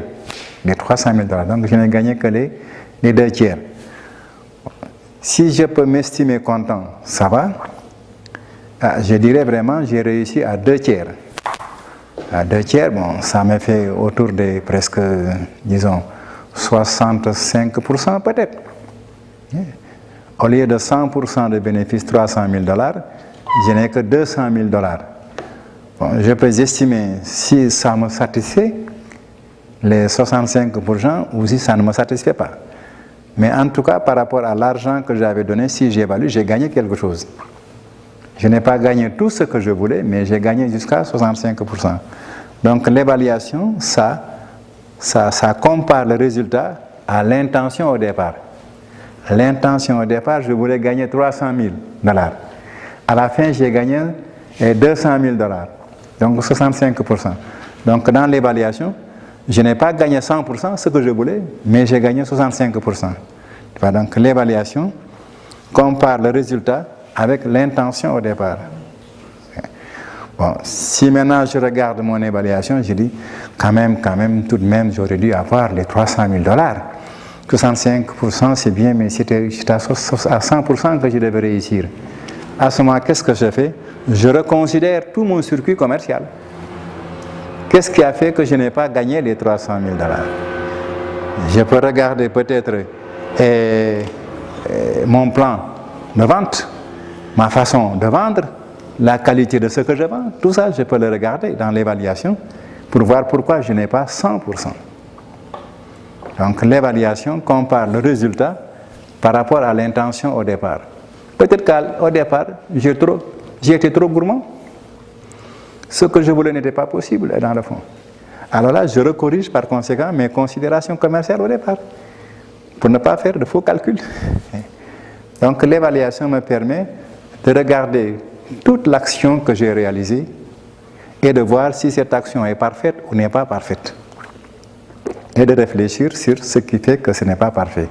des $300 000. Donc je n'ai gagné que les 2/3. Si je peux m'estimer content, ça va. Je dirais vraiment, j'ai réussi à 2/3. À 2/3, bon, ça me fait autour de presque, disons, 65% peut-être. Au lieu de 100% de bénéfices, $300 000, je n'ai que $200 000. Bon, je peux estimer si ça me satisfait, les 65%, ou si ça ne me satisfait pas. Mais en tout cas, par rapport à l'argent que j'avais donné, si j'évalue, j'ai gagné quelque chose. Je n'ai pas gagné tout ce que je voulais, mais j'ai gagné jusqu'à 65%. Donc l'évaluation, ça compare le résultat à l'intention au départ. L'intention au départ, je voulais gagner $300 000. À la fin, j'ai gagné $200 000. Donc 65%. Donc dans l'évaluation, je n'ai pas gagné 100% ce que je voulais, mais j'ai gagné 65%. Donc l'évaluation compare le résultat avec l'intention au départ. Bon, si maintenant je regarde mon évaluation, je dis quand même, tout de même, j'aurais dû avoir les $300 000. 65% c'est bien, mais c'était à 100% que je devais réussir. À ce moment, qu'est-ce que je fais? Je reconsidère tout mon circuit commercial. Qu'est-ce qui a fait que je n'ai pas gagné les $300 000? Je peux regarder peut-être mon plan de vente, ma façon de vendre, la qualité de ce que je vends. Tout ça, je peux le regarder dans l'évaluation pour voir pourquoi je n'ai pas 100%. Donc l'évaluation compare le résultat par rapport à l'intention au départ. Peut-être qu'au départ, j'ai été trop gourmand. Ce que je voulais n'était pas possible dans le fond. Alors là, je recorrige par conséquent mes considérations commerciales au départ, pour ne pas faire de faux calculs. Donc l'évaluation me permet de regarder toute l'action que j'ai réalisée et de voir si cette action est parfaite ou n'est pas parfaite. Et de réfléchir sur ce qui fait que ce n'est pas parfait.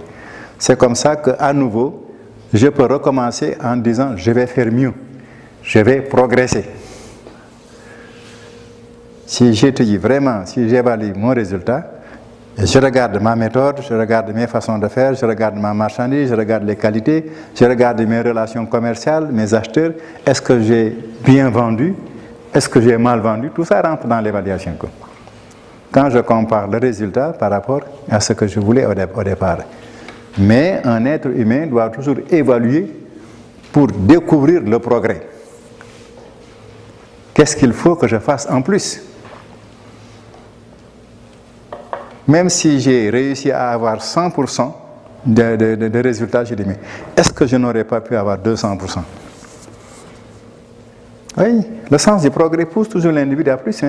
C'est comme ça qu'à nouveau, je peux recommencer en disant je vais faire mieux, je vais progresser. Si j'étudie vraiment, si j'évalue mon résultat, je regarde ma méthode, je regarde mes façons de faire, je regarde ma marchandise, je regarde les qualités, je regarde mes relations commerciales, mes acheteurs, est-ce que j'ai bien vendu, est-ce que j'ai mal vendu, tout ça rentre dans l'évaluation. Quand je compare le résultat par rapport à ce que je voulais au départ. Mais un être humain doit toujours évaluer pour découvrir le progrès. Qu'est-ce qu'il faut que je fasse en plus? Même si j'ai réussi à avoir 100% de résultats, je dis, mais est-ce que je n'aurais pas pu avoir 200%? Oui, le sens du progrès pousse toujours l'individu à plus.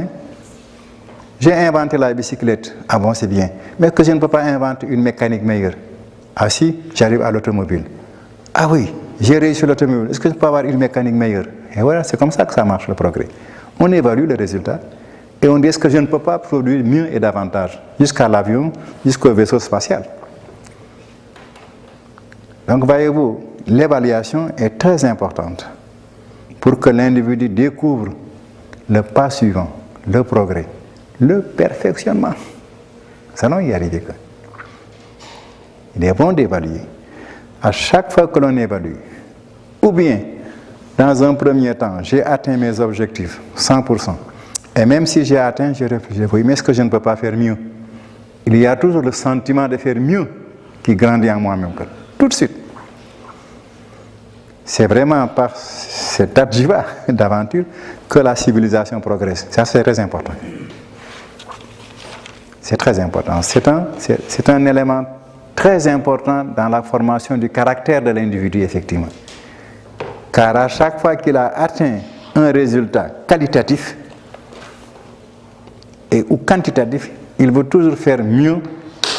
J'ai inventé la bicyclette, ah bon, c'est bien, mais est-ce que je ne peux pas inventer une mécanique meilleure? Ah si, j'arrive à l'automobile. Ah oui, j'ai réussi l'automobile, est-ce que je peux avoir une mécanique meilleure? Et voilà, c'est comme ça que ça marche le progrès. On évalue le résultat. Et on dit, est-ce que je ne peux pas produire mieux et davantage, jusqu'à l'avion, jusqu'au vaisseau spatial. Donc, voyez-vous, l'évaluation est très importante pour que l'individu découvre le pas suivant, le progrès, le perfectionnement. Ça non y arriver. Il est bon d'évaluer. À chaque fois que l'on évalue, ou bien, dans un premier temps, j'ai atteint mes objectifs, 100%. Et même si j'ai atteint, je réfléchis, oui, mais est-ce que je ne peux pas faire mieux? il y a toujours le sentiment de faire mieux qui grandit en moi-même. Tout de suite. C'est vraiment par cet adjiva d'aventure que la civilisation progresse. Ça, c'est très important. C'est très important. C'est un élément très important dans la formation du caractère de l'individu, effectivement. Car à chaque fois qu'il a atteint un résultat qualitatif ou quantitatif, il veut toujours faire mieux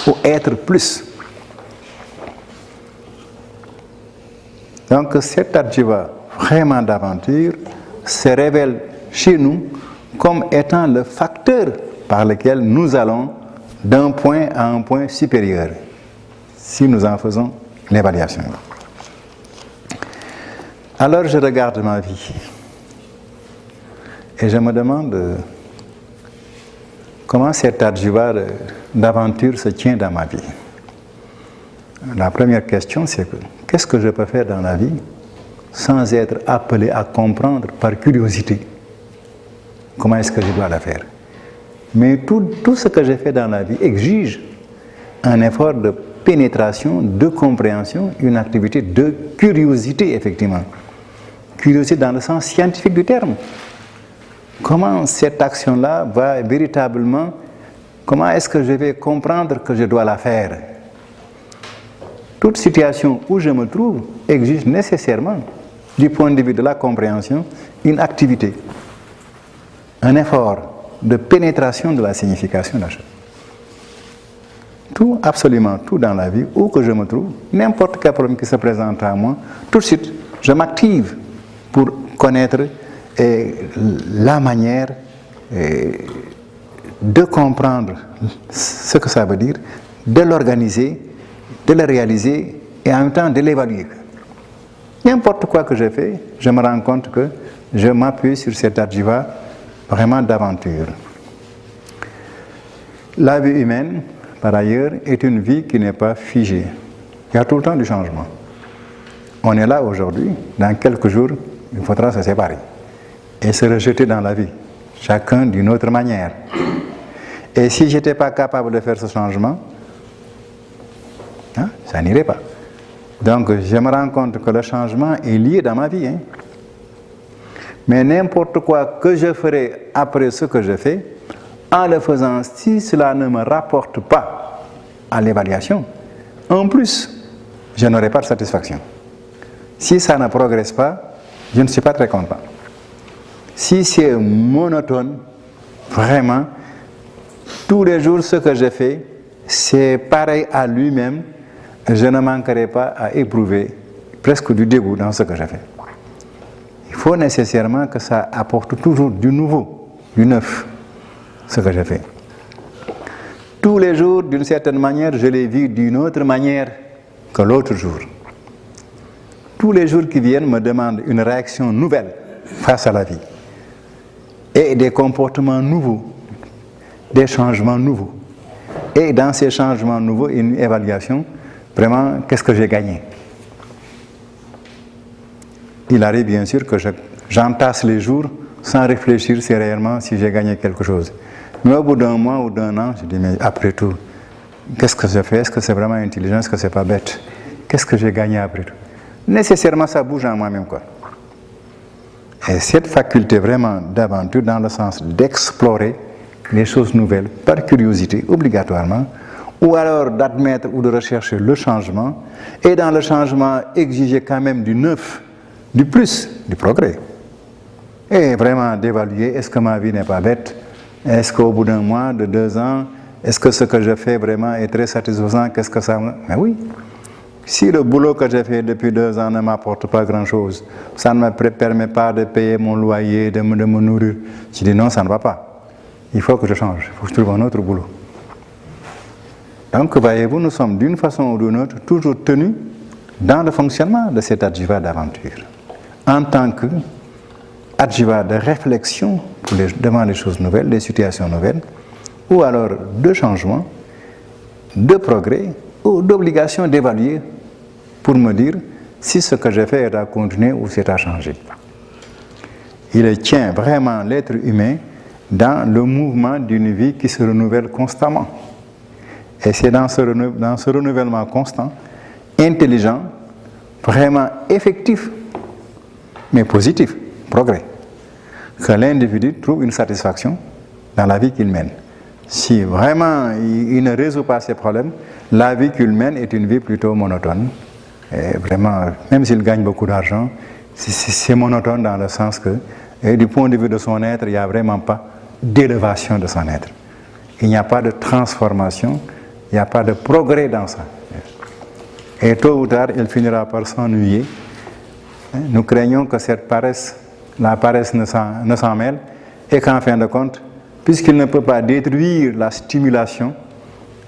ou être plus. Donc cet adjiva vraiment d'aventure se révèle chez nous comme étant le facteur par lequel nous allons d'un point à un point supérieur, si nous en faisons l'évaluation. Alors je regarde ma vie et je me demande comment cet adjiva d'aventure se tient dans ma vie. La première question, c'est qu'est-ce que je peux faire dans la vie sans être appelé à comprendre par curiosité? Comment est-ce que je dois la faire? Mais tout ce que j'ai fait dans la vie exige un effort de pénétration, de compréhension, une activité de curiosité, effectivement. Curiosité dans le sens scientifique du terme. Comment cette action-là va véritablement, comment est-ce que je vais comprendre que je dois la faire? Toute situation où je me trouve exige nécessairement, du point de vue de la compréhension, une activité, un effort de pénétration de la signification de la chose. Tout, absolument tout dans la vie, où que je me trouve, n'importe quel problème qui se présente à moi, tout de suite, je m'active pour connaître la manière de comprendre ce que ça veut dire, de l'organiser, de le réaliser et en même temps de l'évaluer. N'importe quoi que je fais, je me rends compte que je m'appuie sur cet adjiva vraiment d'aventure. La vie humaine, par ailleurs, est une vie qui n'est pas figée. Il y a tout le temps du changement. On est là aujourd'hui, dans quelques jours, il faudra se séparer et se rejeter dans la vie, chacun d'une autre manière. Et si je n'étais pas capable de faire ce changement, ça n'irait pas. Donc je me rends compte que le changement est lié dans ma vie. Mais n'importe quoi que je ferai après ce que je fais, en le faisant, si cela ne me rapporte pas à l'évaluation, en plus, je n'aurai pas de satisfaction. Si ça ne progresse pas, je ne suis pas très content. Si c'est monotone, vraiment, tous les jours ce que je fais, c'est pareil à lui-même, je ne manquerai pas à éprouver presque du dégoût dans ce que je fais. Il faut nécessairement que ça apporte toujours du nouveau, du neuf, ce que je fais. Tous les jours, d'une certaine manière, je les vis d'une autre manière que l'autre jour. Tous les jours qui viennent me demandent une réaction nouvelle face à la vie. Et des comportements nouveaux, des changements nouveaux. Et dans ces changements nouveaux, une évaluation, vraiment, qu'est-ce que j'ai gagné? Il arrive bien sûr que j'entasse les jours sans réfléchir sérieusement si j'ai gagné quelque chose. Mais au bout d'un mois ou d'un an, je dis, mais après tout, qu'est-ce que je fais? Est-ce que c'est vraiment intelligent? Est-ce que c'est pas bête? Qu'est-ce que j'ai gagné après tout? Nécessairement, ça bouge en moi-même, quoi. Et cette faculté vraiment d'aventure, dans le sens d'explorer les choses nouvelles par curiosité, obligatoirement, ou alors d'admettre ou de rechercher le changement, et dans le changement, exiger quand même du neuf, du plus, du progrès. Et vraiment d'évaluer, est-ce que ma vie n'est pas bête? Est-ce qu'au bout d'un mois, de 2 ans, est-ce que ce que je fais vraiment est très satisfaisant? Qu'est-ce que ça... Mais oui. Si le boulot que j'ai fait depuis 2 ans ne m'apporte pas grand-chose, ça ne me permet pas de payer mon loyer, de me nourrir, je dis non, ça ne va pas. Il faut que je change, il faut que je trouve un autre boulot. Donc, voyez-vous, nous sommes d'une façon ou d'une autre toujours tenus dans le fonctionnement de cet adjiva d'aventure, en tant que adjiva de réflexion devant les choses nouvelles, les situations nouvelles, ou alors de changement, de progrès, ou d'obligation d'évaluer pour me dire si ce que j'ai fait est à continuer ou c'est à changer. Il tient vraiment l'être humain dans le mouvement d'une vie qui se renouvelle constamment. Et c'est dans ce renouvellement constant, intelligent, vraiment effectif, mais positif, progrès, que l'individu trouve une satisfaction dans la vie qu'il mène. Si vraiment il ne résout pas ses problèmes, la vie qu'il mène est une vie plutôt monotone. Et vraiment, même s'il gagne beaucoup d'argent, c'est monotone dans le sens que, du point de vue de son être, il n'y a vraiment pas d'élévation de son être. Il n'y a pas de transformation, il n'y a pas de progrès dans ça. Et tôt ou tard, il finira par s'ennuyer. Nous craignons que cette paresse, la paresse ne s'en mêle, et qu'en fin de compte, puisqu'il ne peut pas détruire la stimulation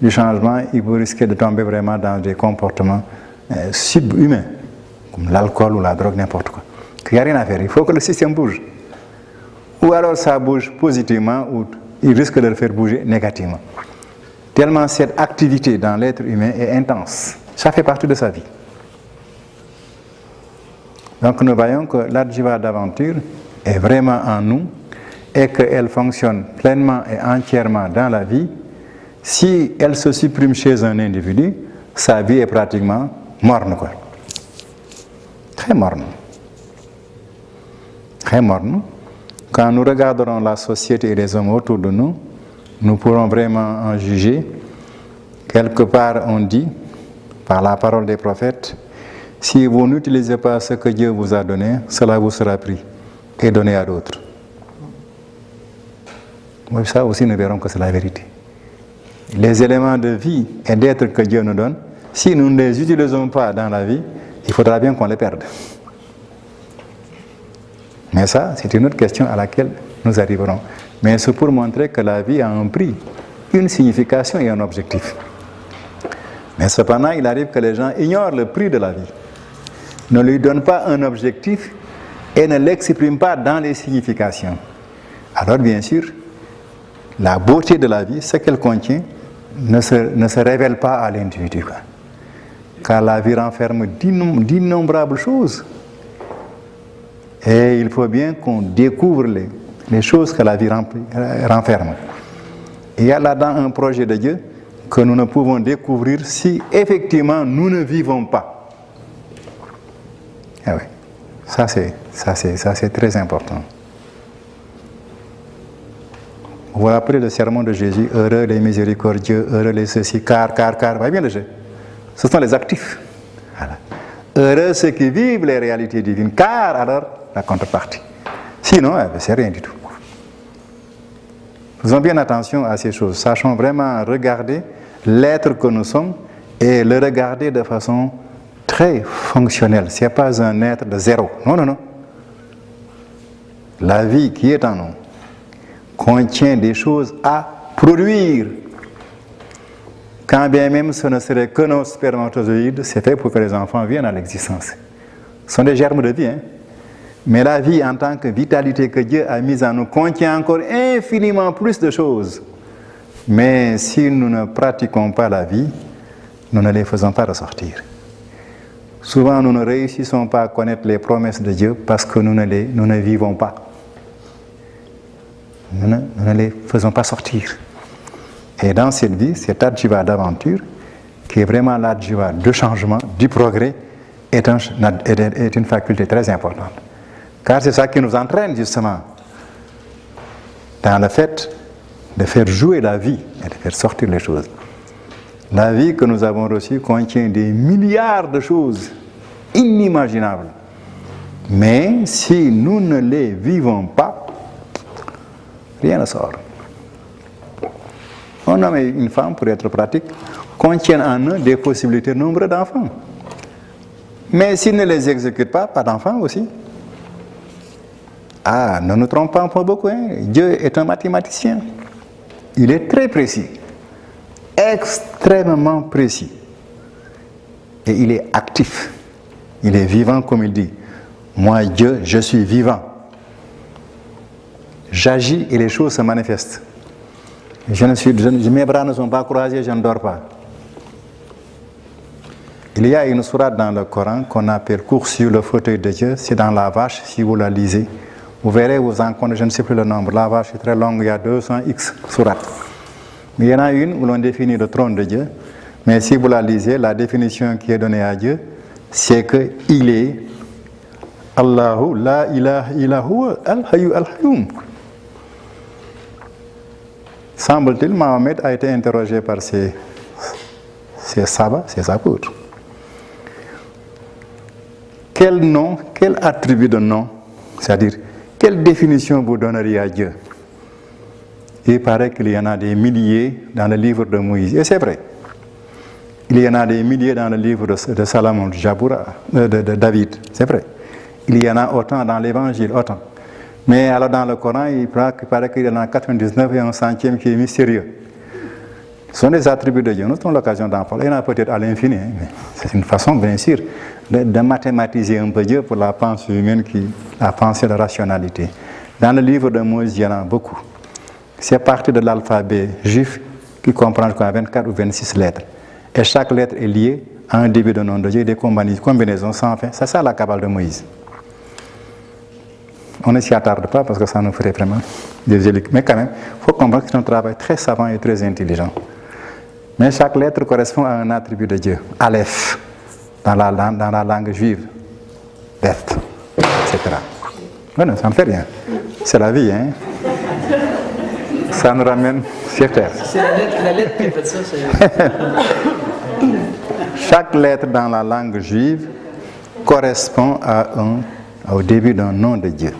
du changement, il peut risquer de tomber vraiment dans des comportements subhumains, comme l'alcool ou la drogue, n'importe quoi. Il n'y a rien à faire, il faut que le système bouge. Ou alors ça bouge positivement, ou il risque de le faire bouger négativement. Tellement cette activité dans l'être humain est intense. Ça fait partie de sa vie. Donc nous voyons que l'adjiva d'aventure est vraiment en nous et qu'elle fonctionne pleinement et entièrement dans la vie. Si elle se supprime chez un individu, sa vie est pratiquement morne, quoi. Très morne. Très morne. Quand nous regarderons la société et les hommes autour de nous, nous pourrons vraiment en juger. Quelque part, on dit, par la parole des prophètes, si vous n'utilisez pas ce que Dieu vous a donné, cela vous sera pris et donné à d'autres. Oui, ça aussi, nous verrons que c'est la vérité. Les éléments de vie et d'être que Dieu nous donne, si nous ne les utilisons pas dans la vie, il faudra bien qu'on les perde. Mais ça, c'est une autre question à laquelle nous arriverons. Mais c'est pour montrer que la vie a un prix, une signification et un objectif. Mais cependant, il arrive que les gens ignorent le prix de la vie, ne lui donnent pas un objectif et ne l'expriment pas dans les significations. Alors bien sûr, la beauté de la vie, ce qu'elle contient, ne se révèle pas à l'individu. Car la vie renferme d'innombrables choses. Et il faut bien qu'on découvre les choses que la vie renferme. Il y a là-dedans un projet de Dieu que nous ne pouvons découvrir si effectivement nous ne vivons pas. Ah oui, ça c'est très important. Vous vous rappelez le sermon de Jésus, heureux les miséricordieux, heureux les ceci, car, voyez bien le jeu. Ce sont les actifs. Voilà. Heureux ceux qui vivent les réalités divines, car alors la contrepartie. Sinon, c'est rien du tout. Faisons bien attention à ces choses. Sachons vraiment regarder l'être que nous sommes et le regarder de façon très fonctionnelle. Ce n'est pas un être de zéro. Non, non, non. La vie qui est en nous contient des choses à produire. Quand bien même ce ne serait que nos spermatozoïdes, c'est fait pour que les enfants viennent à l'existence. Ce sont des germes de vie, hein? Mais la vie en tant que vitalité que Dieu a mise en nous contient encore infiniment plus de choses. Mais si nous ne pratiquons pas la vie, nous ne les faisons pas ressortir. Souvent, nous ne réussissons pas à connaître les promesses de Dieu parce que nous ne vivons pas. Nous ne les faisons pas sortir. Et dans cette vie, cet adjiva d'aventure, qui est vraiment l'adjiva de changement, du progrès, est une faculté très importante. Car c'est ça qui nous entraîne justement dans le fait de faire jouer la vie et de faire sortir les choses. La vie que nous avons reçue contient des milliards de choses inimaginables. Mais si nous ne les vivons pas, rien ne sort. Un homme et une femme, pour être pratique, contiennent en eux des possibilités nombreuses d'enfants. Mais s'ils ne les exécutent pas d'enfants aussi. Ah, ne nous trompons pas beaucoup, hein? Dieu est un mathématicien. Il est très précis, extrêmement précis. Et il est actif. Il est vivant comme il dit. Moi, Dieu, je suis vivant. J'agis et les choses se manifestent. Mes bras ne sont pas croisés, je ne dors pas. Il y a une sourate dans le Coran qu'on appelle Cours sur le fauteuil de Dieu. C'est dans la vache, si vous la lisez. Vous verrez, vous en comptez, je ne sais plus le nombre. La vache est très longue, il y a 200x sourates. Mais il y en a une où l'on définit le trône de Dieu. Mais si vous la lisez, la définition qui est donnée à Dieu, c'est qu'il est Allahu la ilaha illahu al-hayyu al-hayyum. Semble-t-il, Mahomet a été interrogé par ses sabbats, ses apôtres. Quel nom, quel attribut de nom, c'est-à-dire, quelle définition vous donneriez à Dieu? Il paraît qu'il y en a des milliers dans le livre de Moïse, et c'est vrai. Il y en a des milliers dans le livre de Salomon, de David, c'est vrai. Il y en a autant dans l'Évangile, autant. Mais alors dans le Coran, il paraît qu'il y en a 99 et un centième qui est mystérieux. Ce sont des attributs de Dieu. Nous avons l'occasion d'en parler. Il y en a peut-être à l'infini, mais c'est une façon, bien sûr, de mathématiser un peu Dieu pour la pensée humaine, la pensée de rationalité. Dans le livre de Moïse, il y en a beaucoup. C'est parti de l'alphabet juif qui comprend 24 ou 26 lettres. Et chaque lettre est liée à un début de nom de Dieu, des combinaisons sans fin. C'est ça la Kabbale de Moïse. On ne s'y attarde pas parce que ça nous ferait vraiment des élites. Mais quand même, il faut comprendre que c'est un travail très savant et très intelligent. Mais chaque lettre correspond à un attribut de Dieu. Aleph, dans la langue juive. Beth, etc. Voilà, ça ne fait rien. C'est la vie, hein. Ça nous ramène sur terre. C'est la lettre qui a fait ça. Chaque lettre dans la langue juive correspond au début d'un nom de Dieu.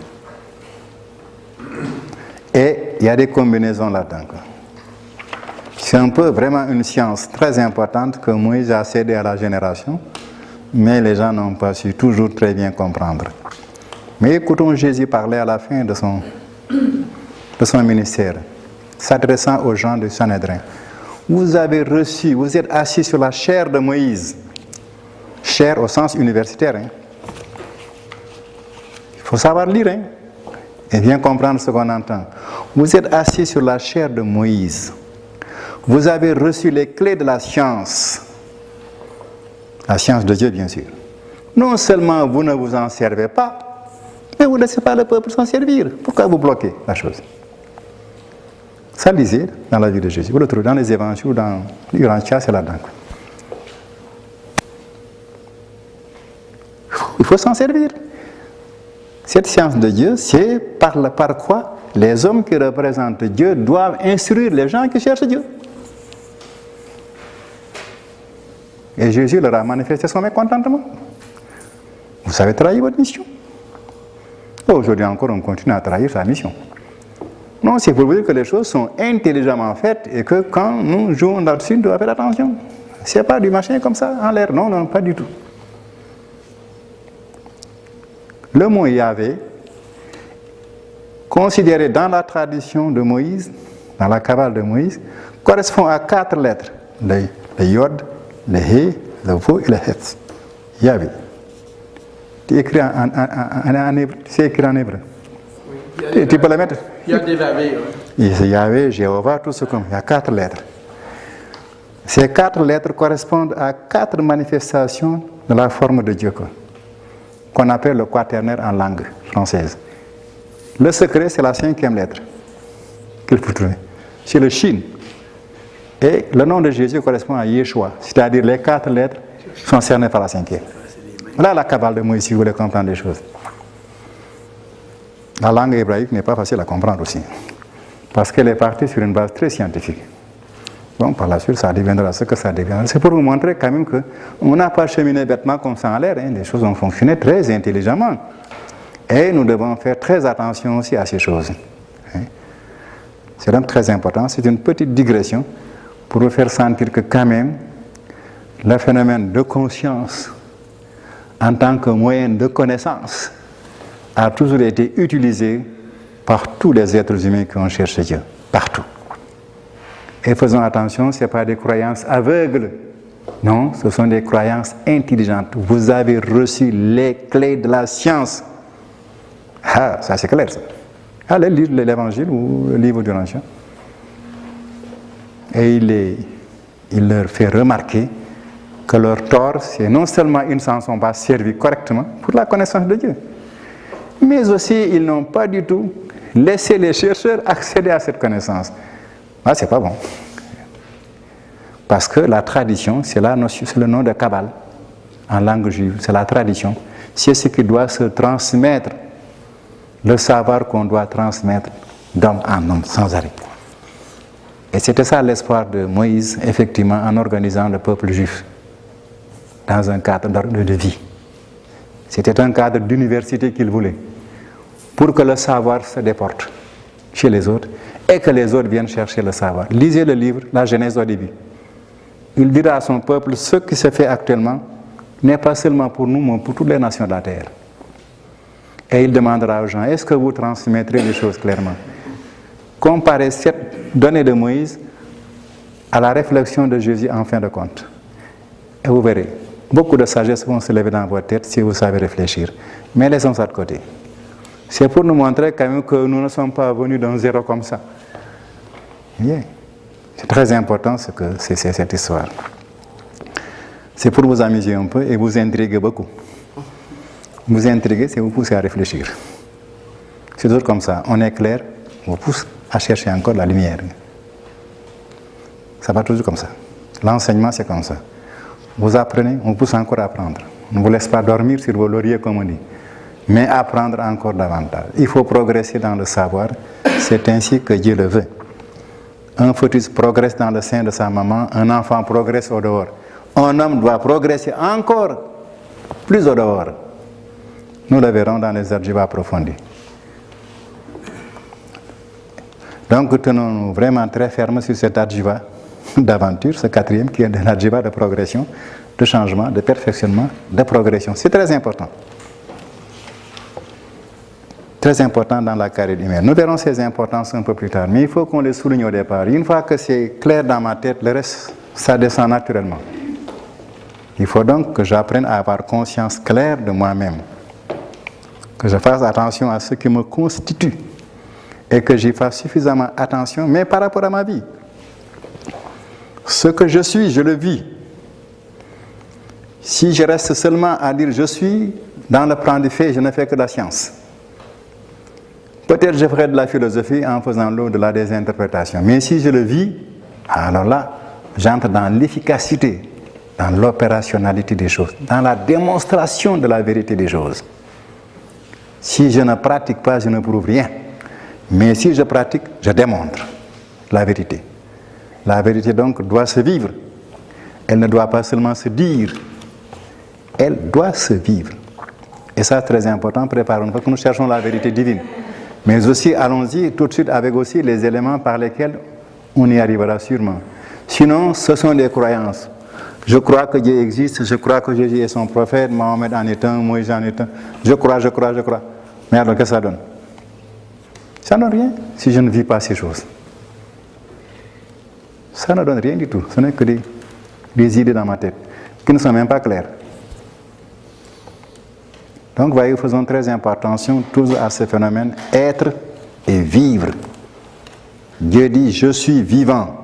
Et il y a des combinaisons là-dedans. C'est un peu vraiment une science très importante que Moïse a cédé à la génération, mais les gens n'ont pas su toujours très bien comprendre. Mais écoutons Jésus parler à la fin de son ministère, s'adressant aux gens du Sanhédrin. Vous avez reçu, vous êtes assis sur la chair de Moïse. Chair au sens universitaire. Hein. Il faut savoir lire hein, et bien comprendre ce qu'on entend. Vous êtes assis sur la chair de Moïse. Vous avez reçu les clés de la science de Dieu bien sûr. Non seulement vous ne vous en servez pas, mais vous ne laissez pas le peuple s'en servir. Pourquoi vous bloquez la chose? Ça lisez dans la vie de Jésus. Vous le trouvez dans les évangiles ou dans l'Urantia, c'est là-dedans. Il faut s'en servir. Cette science de Dieu, c'est par quoi les hommes qui représentent Dieu doivent instruire les gens qui cherchent Dieu. Et Jésus leur a manifesté son mécontentement. Vous avez trahi votre mission. Aujourd'hui encore, on continue à trahir sa mission. Non, c'est pour vous dire que les choses sont intelligemment faites et que quand nous jouons là-dessus, nous devons faire attention. Ce n'est pas du machin comme ça, en l'air. Non, non, pas du tout. Le mot Yahvé, considéré dans la tradition de Moïse, dans la Kabbale de Moïse, correspond à 4 lettres. Le Yod, le He, le Vo et le Het. Yahvé. C'est écrit en hébreu. C'est écrit en hébreu. Oui, tu peux le mettre? Yod et Vavé. C'est Yahvé, Jéhovah, tout ce comme. Il y a 4 lettres. Ces 4 lettres correspondent à 4 manifestations de la forme de Dieu, qu'on appelle le quaternaire en langue française. Le secret, c'est la 5e lettre qu'il faut trouver. C'est le Shin. Et le nom de Jésus correspond à Yeshua, c'est-à-dire les 4 lettres sont cernées par la 5e. Voilà la Kabbale de Moïse, si vous voulez comprendre les choses. La langue hébraïque n'est pas facile à comprendre aussi, parce qu'elle est partie sur une base très scientifique. Bon, par la suite, ça deviendra ce que ça deviendra. C'est pour vous montrer quand même qu'on n'a pas cheminé bêtement comme ça en l'air. Hein. Les choses ont fonctionné très intelligemment. Et nous devons faire très attention aussi à ces choses. Hein. C'est donc très important. C'est une petite digression pour vous faire sentir que quand même, le phénomène de conscience en tant que moyen de connaissance a toujours été utilisé par tous les êtres humains qui ont cherché Dieu. Partout. Et faisons attention, ce n'est pas des croyances aveugles. Non, ce sont des croyances intelligentes. Vous avez reçu les clés de la science. Ah, ça c'est clair ça. Allez lire l'Évangile ou le livre du Ancien. Et il leur fait remarquer que leur tort, c'est non seulement ils ne s'en sont pas servis correctement pour la connaissance de Dieu, mais aussi ils n'ont pas du tout laissé les chercheurs accéder à cette connaissance. Ah, c'est pas bon. Parce que la tradition, c'est le nom de Kabbale en langue juive, c'est la tradition. C'est ce qui doit se transmettre, le savoir qu'on doit transmettre d'homme en homme sans arrêt. Et c'était ça l'espoir de Moïse, effectivement, en organisant le peuple juif dans un cadre de vie. C'était un cadre d'université qu'il voulait, pour que le savoir se déporte chez les autres et que les autres viennent chercher le savoir. Lisez le livre, la Genèse au début. Il dira à son peuple, ce qui se fait actuellement n'est pas seulement pour nous, mais pour toutes les nations de la terre. Et il demandera aux gens, est-ce que vous transmettrez les choses clairement? Comparez cette donnée de Moïse à la réflexion de Jésus en fin de compte. Et vous verrez, beaucoup de sagesse vont se lever dans votre tête si vous savez réfléchir. Mais laissons ça de côté. C'est pour nous montrer quand même que nous ne sommes pas venus d'un zéro comme ça. Yeah. C'est très important c'est cette histoire. C'est pour vous amuser un peu et vous intriguer beaucoup. Vous intriguer, c'est vous pousser à réfléchir. C'est toujours comme ça. On est clair, on vous pousse à chercher encore la lumière. Ça va toujours comme ça. L'enseignement, c'est comme ça. Vous apprenez, on vous pousse encore à apprendre. On ne vous laisse pas dormir sur vos lauriers, comme on dit. Mais apprendre encore davantage. Il faut progresser dans le savoir. C'est ainsi que Dieu le veut. Un fœtus progresse dans le sein de sa maman, un enfant progresse au dehors. Un homme doit progresser encore plus au dehors. Nous le verrons dans les adjuvats approfondis. Donc, tenons-nous vraiment très fermes sur cet adjuvat d'aventure, ce quatrième qui est de l'adjuvat de progression, de changement, de perfectionnement, de progression. C'est très important. Très important dans la carrière humaine. Nous verrons ces importances un peu plus tard, mais il faut qu'on les souligne au départ. Une fois que c'est clair dans ma tête, le reste, ça descend naturellement. Il faut donc que j'apprenne à avoir conscience claire de moi-même, que je fasse attention à ce qui me constitue et que j'y fasse suffisamment attention, mais par rapport à ma vie. Ce que je suis, je le vis. Si je reste seulement à dire je suis, dans le plan du fait, je ne fais que de la science. Peut-être je ferai de la philosophie en faisant l'au-delà des interprétations. Mais si je le vis, alors là, j'entre dans l'efficacité, dans l'opérationnalité des choses, dans la démonstration de la vérité des choses. Si je ne pratique pas, je ne prouve rien. Mais si je pratique, je démontre la vérité. La vérité donc doit se vivre. Elle ne doit pas seulement se dire. Elle doit se vivre. Et ça, c'est très important, préparons-nous, parce que nous cherchons la vérité divine. Mais aussi, allons-y tout de suite avec aussi les éléments par lesquels on y arrivera sûrement. Sinon, ce sont des croyances. Je crois que Dieu existe, je crois que Jésus est son prophète, Mohamed en est un, Moïse en est un. Je crois. Mais alors, qu'est-ce que ça donne? Ça ne donne rien si je ne vis pas ces choses. Ça ne donne rien du tout. Ce n'est que des idées dans ma tête qui ne sont même pas claires. Donc, voyez, faisons très attention toujours à ce phénomène être et vivre. Dieu dit, je suis vivant,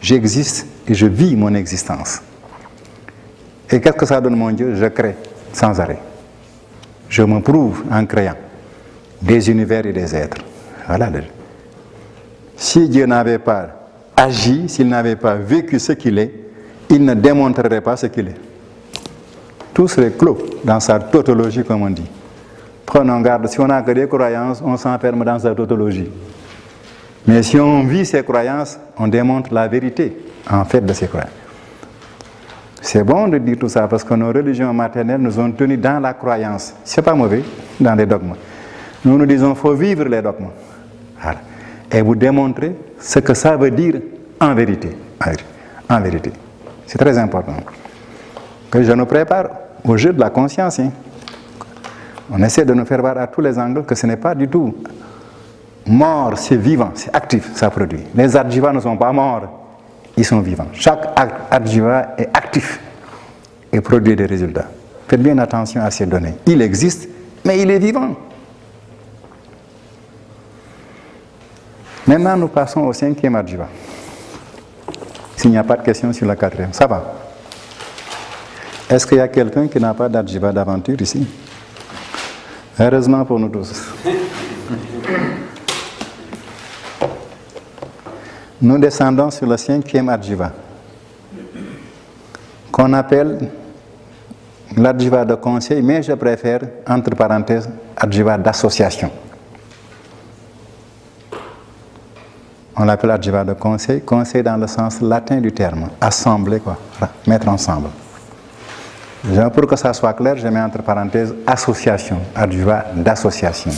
j'existe et je vis mon existence. Et qu'est-ce que ça donne, mon Dieu? Je crée sans arrêt. Je me prouve en créant des univers et des êtres. Voilà. Si Dieu n'avait pas agi, s'il n'avait pas vécu ce qu'il est, il ne démontrerait pas ce qu'il est. Tout serait clos dans sa tautologie, comme on dit. Prenons garde, si on n'a que des croyances, on s'enferme dans sa tautologie. Mais si on vit ces croyances, on démontre la vérité, en fait, de ces croyances. C'est bon de dire tout ça, parce que nos religions maternelles nous ont tenus dans la croyance. C'est pas mauvais, dans les dogmes. Nous nous disons, il faut vivre les dogmes. Voilà. Et vous démontrer ce que ça veut dire en vérité. En vérité. C'est très important. Que je nous prépare au jeu de la conscience. On essaie de nous faire voir à tous les angles que ce n'est pas du tout mort, c'est vivant, c'est actif, ça produit. Les adjuvats ne sont pas morts, ils sont vivants. Chaque adjuvat est actif et produit des résultats. Faites bien attention à ces données. Il existe, mais il est vivant. Maintenant, nous passons au 5e adjuvat. S'il n'y a pas de questions sur la 4e, ça va. Est-ce qu'il y a quelqu'un qui n'a pas d'adjuvat d'aventure ici? Heureusement pour nous tous. Nous descendons sur le 5e adjuvat. qu'on appelle l'adjuvat de conseil, mais je préfère, entre parenthèses, adjuvat d'association. On l'appelle adjuvat de conseil, conseil dans le sens latin du terme, assembler quoi, mettre ensemble. Pour que ça soit clair, je mets entre parenthèses association, adjuvat d'association.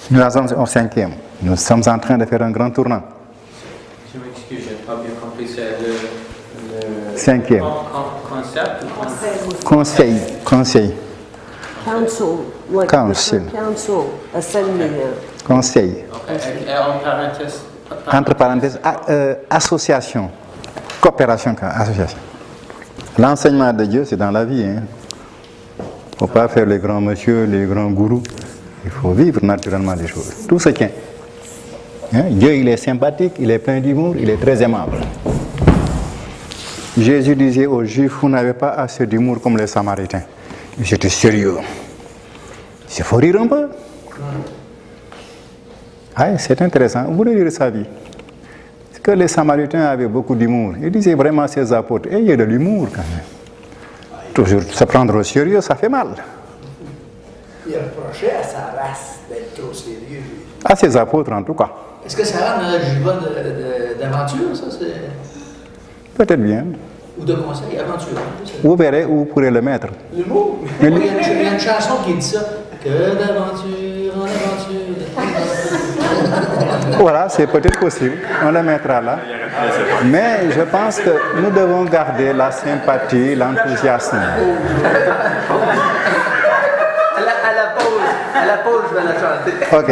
Nous sommes au 5e. Nous sommes en train de faire un grand tournant. Je m'excuse, je n'ai pas bien compris. C'est le 5e. Concept ou Conseil. Council, like Council. the council, assembly. Conseil. Et en parenthèse. Entre parenthèses, association. Coopération, association. L'enseignement de Dieu, c'est dans la vie. Il ne faut pas faire les grands messieurs, les grands gourous. Il faut vivre naturellement les choses. Tout se tient. Dieu, il est sympathique, il est plein d'humour, il est très aimable. Jésus disait aux Juifs, vous n'avez pas assez d'humour comme les Samaritains. Ils étaient sérieux. Il faut rire un peu. C'est intéressant. Vous voulez lire sa vie. C'est que les Samaritains avaient beaucoup d'humour. Ils disaient vraiment à ses apôtres, il y a de l'humour quand même. Toujours se prendre au sérieux, ça fait mal. Il reprochait à sa race d'être trop sérieux. À ses apôtres en tout cas. Est-ce que ça rend un adjuvat d'aventure, ça? Peut-être bien. Ou de conseil, aventure? Vous verrez où vous pourrez le mettre. L'humour. Il y a une chanson qui dit ça. Que d'aventure en aventure. Voilà, c'est peut-être possible. On le mettra là. Mais je pense que nous devons garder la sympathie, l'enthousiasme. À la pause, je vais la chanter. Ok.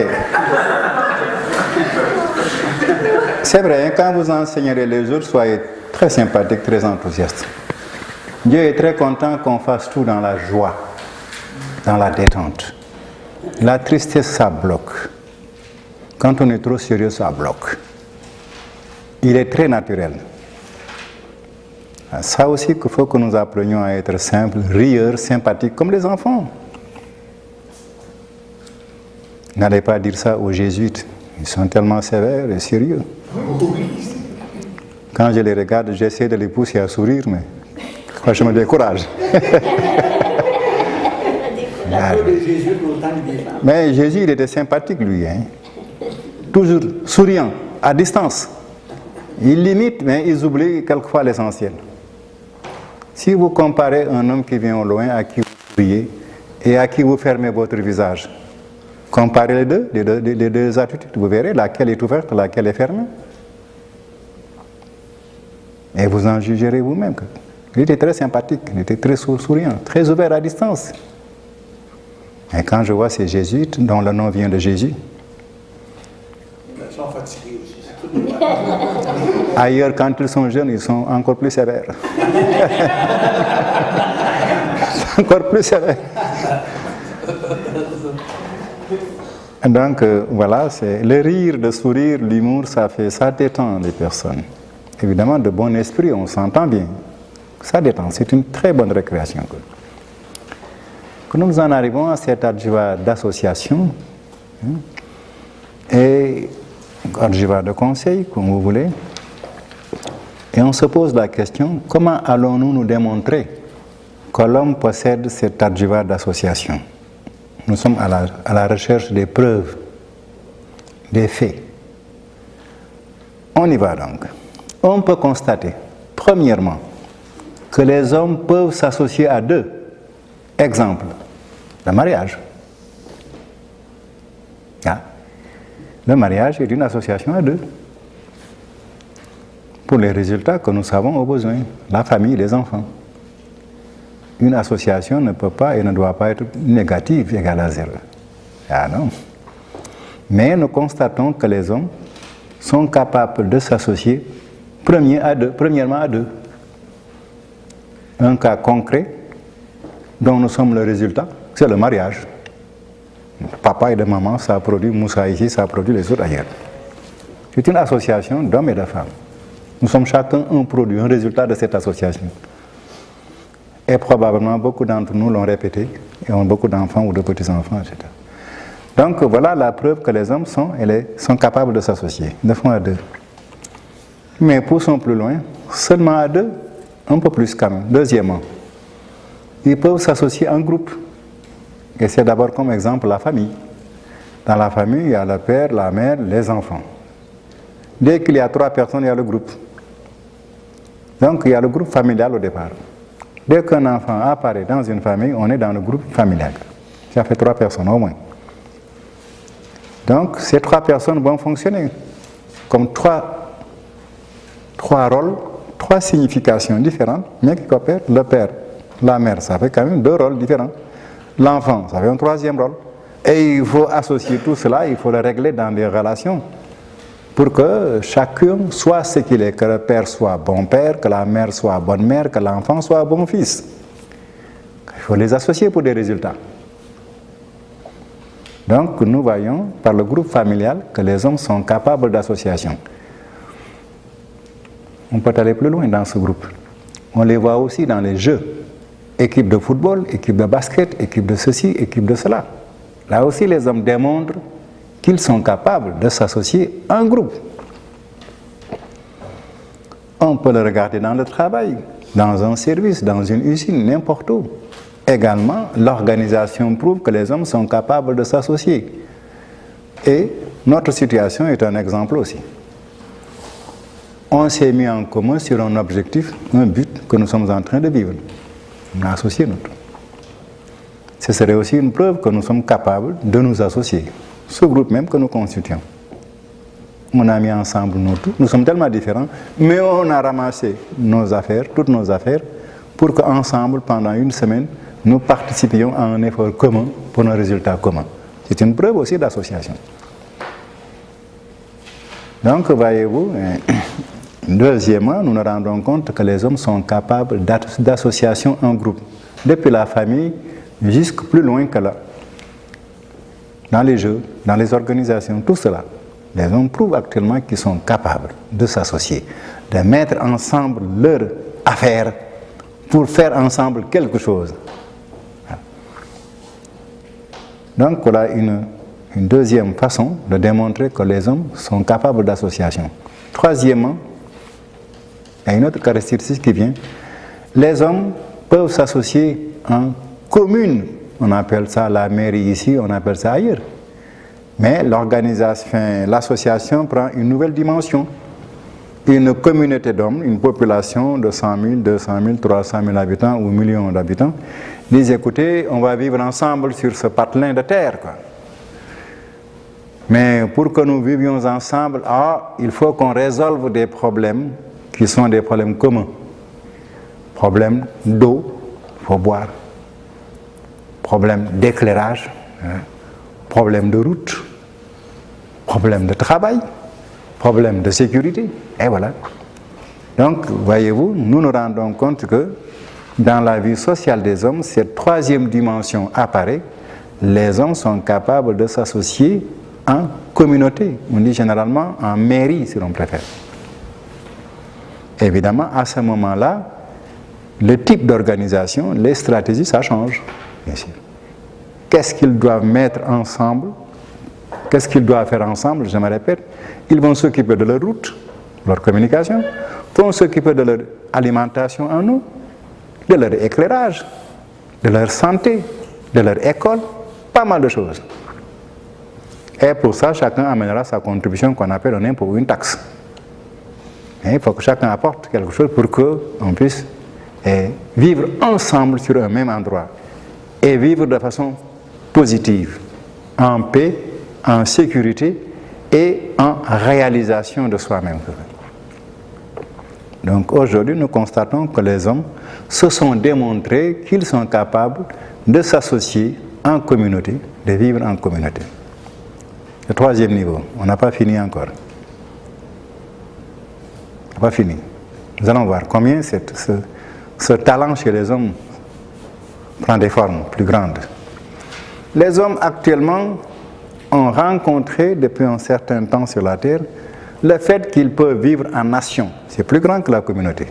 C'est vrai, quand vous enseignerez les autres, soyez très sympathique, très enthousiaste. Dieu est très content qu'on fasse tout dans la joie, dans la détente. La tristesse, ça bloque. Quand on est trop sérieux, ça bloque. Il est très naturel. Ça aussi qu'il faut que nous apprenions à être simples, rieurs, sympathiques, comme les enfants. N'allez pas dire ça aux jésuites. Ils sont tellement sévères et sérieux. Quand je les regarde, j'essaie de les pousser à sourire, mais je me décourage. Mais Jésus, il était sympathique, lui. Toujours souriant, à distance. Il limite, mais il oublie quelquefois l'essentiel. Si vous comparez un homme qui vient au loin, à qui vous souriez, et à qui vous fermez votre visage, comparez les deux attitudes, vous verrez laquelle est ouverte, laquelle est fermée. Et vous en jugerez vous-même. Il était très sympathique, il était très souriant, très ouvert à distance. Et quand je vois ces jésuites, dont le nom vient de Jésus, Ils sont fatigués aussi. ailleurs, quand ils sont jeunes, ils sont encore plus sévères. Encore plus sévères. Donc voilà, c'est le rire, le sourire, l'humour, ça détend les personnes. Évidemment, de bon esprit, on s'entend bien. Ça détend, c'est une très bonne récréation. Quand nous en arrivons à cet adjuvat d'association, et adjuvat de conseil, comme vous voulez, et on se pose la question, comment allons-nous nous démontrer que l'homme possède cet adjuvat d'association? Nous sommes à la recherche des preuves, des faits. On y va donc. On peut constater, premièrement, que les hommes peuvent s'associer à deux. Exemple, le mariage. Le mariage est une association à deux. Pour les résultats que nous savons au besoin, la famille, les enfants. Une association ne peut pas et ne doit pas être négative, égale à zéro. Non. Mais nous constatons que les hommes sont capables de s'associer premièrement à deux. Un cas concret dont nous sommes le résultat, c'est le mariage. Papa et de maman, ça a produit Moussa ici, ça a produit les autres ailleurs. C'est une association d'hommes et de femmes. Nous sommes chacun un produit, un résultat de cette association. Et probablement beaucoup d'entre nous l'ont répété, et ont beaucoup d'enfants ou de petits-enfants, etc. Donc voilà la preuve que les hommes sont capables de s'associer, de fond à deux. Mais poussons plus loin, seulement à deux, un peu plus quand même. Deuxièmement, ils peuvent s'associer en groupe. Et c'est d'abord comme exemple la famille. Dans la famille, il y a le père, la mère, les enfants. Dès qu'il y a 3 personnes, il y a le groupe. Donc il y a le groupe familial au départ. Dès qu'un enfant apparaît dans une famille, on est dans le groupe familial. Ça fait 3 personnes au moins. Donc ces 3 personnes vont fonctionner comme 3 rôles, 3 significations différentes, mais qui coopèrent. Le père, la mère, ça fait quand même 2 rôles différents. L'enfant, ça fait un 3e rôle. Et il faut associer tout cela, il faut le régler dans des relations pour que chacun soit ce qu'il est, que le père soit bon père, que la mère soit bonne mère, que l'enfant soit bon fils. Il faut les associer pour des résultats. Donc nous voyons par le groupe familial que les hommes sont capables d'association. On peut aller plus loin dans ce groupe. On les voit aussi dans les jeux. Équipe de football, équipe de basket, équipe de ceci, équipe de cela. Là aussi les hommes démontrent qu'ils sont capables de s'associer en groupe. On peut le regarder dans le travail, dans un service, dans une usine, n'importe où. Également, l'organisation prouve que les hommes sont capables de s'associer. Et notre situation est un exemple aussi. On s'est mis en commun sur un objectif, un but que nous sommes en train de vivre. On a associé notre. Ce serait aussi une preuve que nous sommes capables de nous associer. Ce groupe même que nous constituons. On a mis ensemble nos tout. Nous sommes tellement différents, mais on a ramassé nos affaires, toutes nos affaires, pour qu'ensemble, pendant une semaine, nous participions à un effort commun pour un résultat commun. C'est une preuve aussi d'association. Donc, voyez-vous, deuxièmement, nous nous rendons compte que les hommes sont capables d'association en groupe, depuis la famille jusque plus loin que là. Dans les jeux, dans les organisations, tout cela. Les hommes prouvent actuellement qu'ils sont capables de s'associer, de mettre ensemble leurs affaires pour faire ensemble quelque chose. Donc voilà une deuxième façon de démontrer que les hommes sont capables d'association. Troisièmement, il y a une autre caractéristique qui vient. Les hommes peuvent s'associer en commune. On appelle ça la mairie ici, on appelle ça ailleurs. Mais l'association prend une nouvelle dimension. Une communauté d'hommes, une population de 100 000, 200 000, 300 000 habitants ou millions d'habitants, disent écoutez, on va vivre ensemble sur ce patelin de terre, quoi. Mais pour que nous vivions ensemble, il faut qu'on résolve des problèmes qui sont des problèmes communs. Problème d'eau, il faut boire. Problème d'éclairage, problème de route, problème de travail, problème de sécurité, et voilà. Donc, voyez-vous, nous nous rendons compte que dans la vie sociale des hommes, cette troisième dimension apparaît. Les hommes sont capables de s'associer en communauté, on dit généralement en mairie si l'on préfère. Évidemment, à ce moment-là, le type d'organisation, les stratégies, ça change, bien sûr. Qu'est-ce qu'ils doivent mettre ensemble? Qu'est-ce qu'ils doivent faire ensemble? Je me répète, ils vont s'occuper de leur route, leur communication, vont s'occuper de leur alimentation en eau, de leur éclairage, de leur santé, de leur école, pas mal de choses. Et pour ça, chacun amènera sa contribution qu'on appelle un impôt ou une taxe. Et il faut que chacun apporte quelque chose pour qu'on puisse vivre ensemble sur un même endroit et vivre de façon positive, en paix, en sécurité et en réalisation de soi-même. Donc aujourd'hui, nous constatons que les hommes se sont démontrés qu'ils sont capables de s'associer en communauté, de vivre en communauté. Le troisième niveau, on n'a pas fini encore. On n'a pas fini. Nous allons voir combien ce talent chez les hommes prend des formes plus grandes. Les hommes actuellement ont rencontré depuis un certain temps sur la terre le fait qu'ils peuvent vivre en nation. C'est plus grand que la communauté.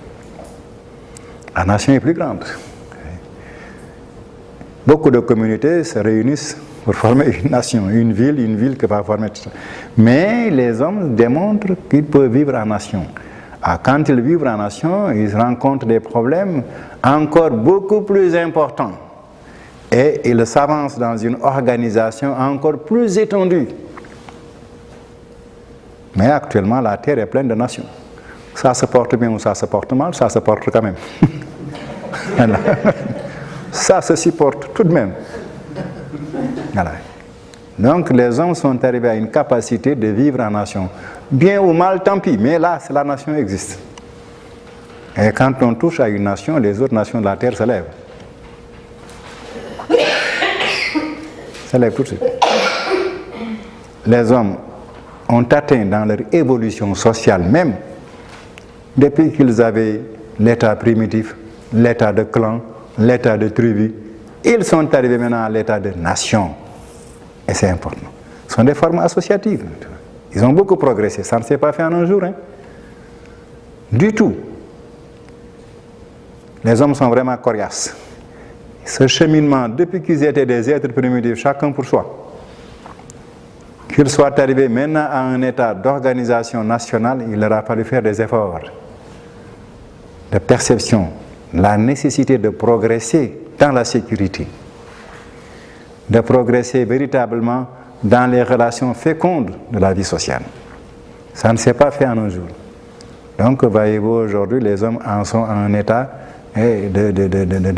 La nation est plus grande. Beaucoup de communautés se réunissent pour former une nation, une ville qui va former tout ça. Mais les hommes démontrent qu'ils peuvent vivre en nation. Quand ils vivent en nation, ils rencontrent des problèmes encore beaucoup plus importants. Et ils s'avancent dans une organisation encore plus étendue. Mais actuellement, la Terre est pleine de nations. Ça se porte bien ou ça se porte mal, ça se porte quand même. Voilà. Ça se supporte tout de même. Voilà. Donc les hommes sont arrivés à une capacité de vivre en nation. Bien ou mal, tant pis, mais là, la nation existe. Et quand on touche à une nation, les autres nations de la Terre se lèvent. Se lèvent tout de suite. Les hommes ont atteint dans leur évolution sociale même, depuis qu'ils avaient l'état primitif, l'état de clan, l'état de tribu, ils sont arrivés maintenant à l'état de nation. Et c'est important. Ce sont des formes associatives. Ils ont beaucoup progressé. Ça ne s'est pas fait en un jour. Hein. Du tout. Les hommes sont vraiment coriaces. Ce cheminement, depuis qu'ils étaient des êtres primitifs, chacun pour soi, qu'ils soient arrivés maintenant à un état d'organisation nationale, il leur a fallu faire des efforts de perception, la nécessité de progresser dans la sécurité, de progresser véritablement dans les relations fécondes de la vie sociale. Ça ne s'est pas fait en un jour. Donc, voyez-vous, aujourd'hui, les hommes en sont à un état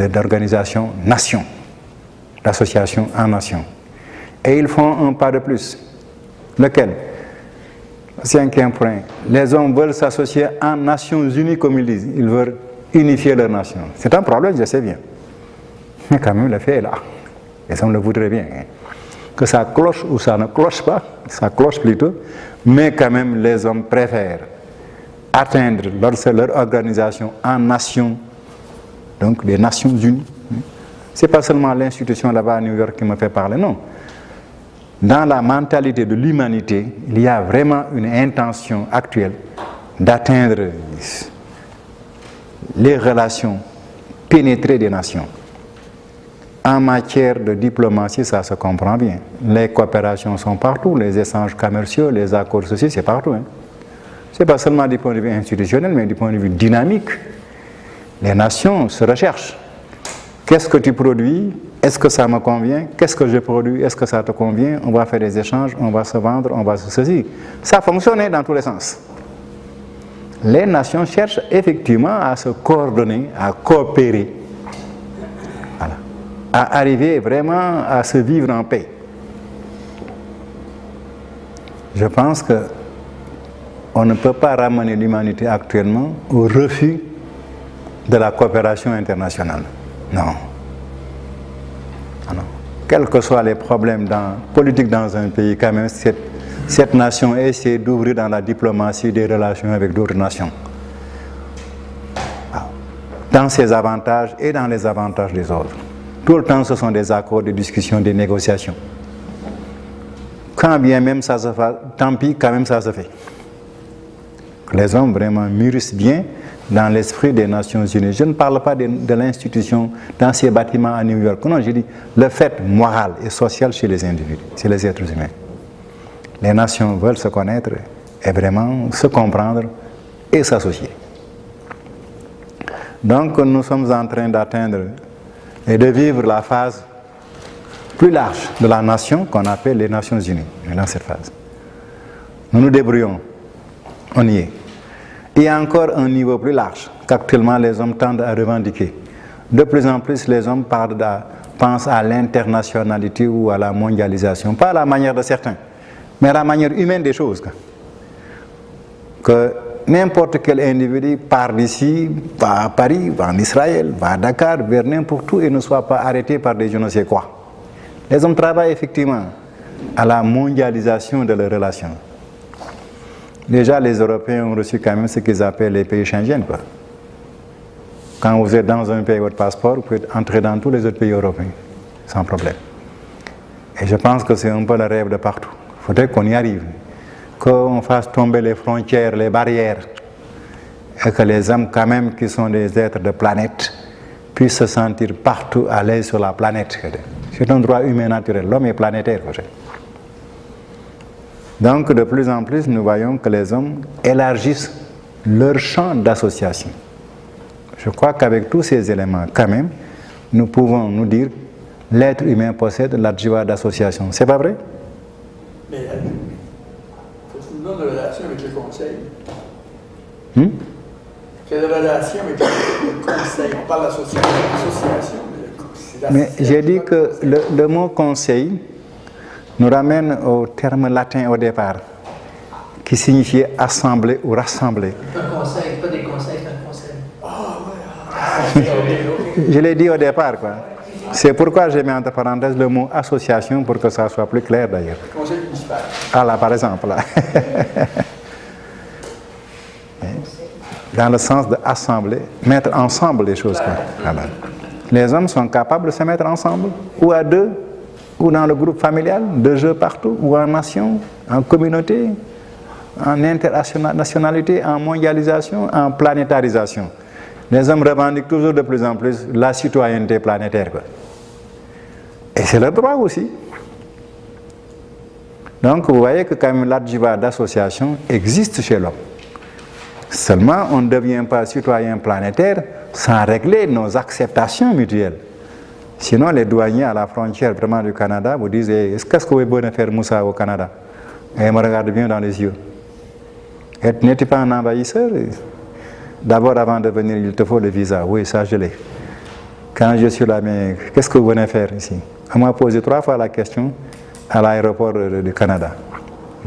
d'organisation nation, d'association en nation. Et ils font un pas de plus. Lequel? Cinquième point. Les hommes veulent s'associer en Nations Unies, comme ils disent. Ils veulent unifier leur nation. C'est un problème, je sais bien. Mais quand même, le fait est là. Les hommes le voudraient bien. Hein. Que ça cloche ou ça ne cloche pas, ça cloche plutôt, mais quand même, les hommes préfèrent atteindre leur organisation en nation, donc les Nations Unies. Ce n'est pas seulement l'institution là-bas à New York qui me fait parler, non. Dans la mentalité de l'humanité, il y a vraiment une intention actuelle d'atteindre les relations pénétrées des nations. En matière de diplomatie, ça se comprend bien. Les coopérations sont partout, les échanges commerciaux, les accords sociaux, c'est partout. Hein. Ce n'est pas seulement du point de vue institutionnel, mais du point de vue dynamique. Les nations se recherchent. Qu'est-ce que tu produis? Est-ce que ça me convient? Qu'est-ce que je produis? Est-ce que ça te convient? On va faire des échanges, on va se vendre, on va se saisir. Ça fonctionne dans tous les sens. Les nations cherchent effectivement à se coordonner, à coopérer. Voilà. À arriver vraiment à se vivre en paix. Je pense qu'on ne peut pas ramener l'humanité actuellement au refus de la coopération internationale. Non. Non. Quels que soient les problèmes politiques dans un pays, quand même, cette nation essaie d'ouvrir dans la diplomatie des relations avec d'autres nations. Dans ses avantages et dans les avantages des autres. Tout le temps, ce sont des accords, des discussions, des négociations. Quand bien même ça se fait, tant pis, quand même ça se fait. Les hommes vraiment mûrissent bien dans l'esprit des Nations Unies. Je ne parle pas de l'institution dans ces bâtiments à New York. Non, je dis le fait moral et social chez les individus, chez les êtres humains. Les nations veulent se connaître et vraiment se comprendre et s'associer. Donc nous sommes en train d'atteindre et de vivre la phase plus large de la nation qu'on appelle les Nations Unies, dans cette phase. Nous nous débrouillons, on y est. Il y a encore un niveau plus large qu'actuellement les hommes tendent à revendiquer. De plus en plus, les hommes pensent à l'internationalité ou à la mondialisation, pas à la manière de certains, mais à la manière humaine des choses. Que n'importe quel individu part d'ici, va à Paris, va en Israël, va à Dakar, vers n'importe où et ne soit pas arrêté par des je ne sais quoi. Les hommes travaillent effectivement à la mondialisation de leurs relations. Déjà, les Européens ont reçu quand même ce qu'ils appellent les pays Schengen. Quand vous êtes dans un pays, votre passeport, vous pouvez entrer dans tous les autres pays européens, sans problème. Et je pense que c'est un peu le rêve de partout. Il faudrait qu'on y arrive, qu'on fasse tomber les frontières, les barrières, et que les hommes, quand même, qui sont des êtres de planète, puissent se sentir partout à l'aise sur la planète. C'est un droit humain naturel. L'homme est planétaire. Donc, de plus en plus, nous voyons que les hommes élargissent leur champ d'association. Je crois qu'avec tous ces éléments, quand même, nous pouvons nous dire l'être humain possède l'adjiva d'association. C'est pas vrai? Mais faut-il une relation avec le conseil? Quelle relation avec le conseil? On parle d'association, mais j'ai dit que le mot conseil nous ramène au terme latin au départ, qui signifiait assembler ou rassembler. C'est un conseil, pas des conseils, c'est un conseil. Je l'ai dit au départ, quoi. C'est pourquoi j'ai mis entre parenthèses le mot association pour que ça soit plus clair d'ailleurs. Conseil municipal. Ah là, par exemple, là. Dans le sens d'assembler, mettre ensemble les choses, quoi. Voilà. Les hommes sont capables de se mettre ensemble, ou à deux, ou dans le groupe familial, de jeu partout, ou en nation, en communauté, en internationalité, en mondialisation, en planétarisation. Les hommes revendiquent toujours de plus en plus la citoyenneté planétaire, quoi. Et c'est leur droit aussi. Donc vous voyez que quand même l'adjiva d'association existe chez l'homme. Seulement on ne devient pas citoyen planétaire sans régler nos acceptations mutuelles. Sinon les douaniers à la frontière vraiment du Canada vous disent est-ce que vous pouvez bien faire Moussa au Canada? Et ils me regardent bien dans les yeux. N'es-tu pas un envahisseur? D'abord, avant de venir, il te faut le visa. Oui, ça, je l'ai. Quand je suis là, mais qu'est-ce que vous venez faire ici? On m'a posé 3 fois la question à l'aéroport du Canada.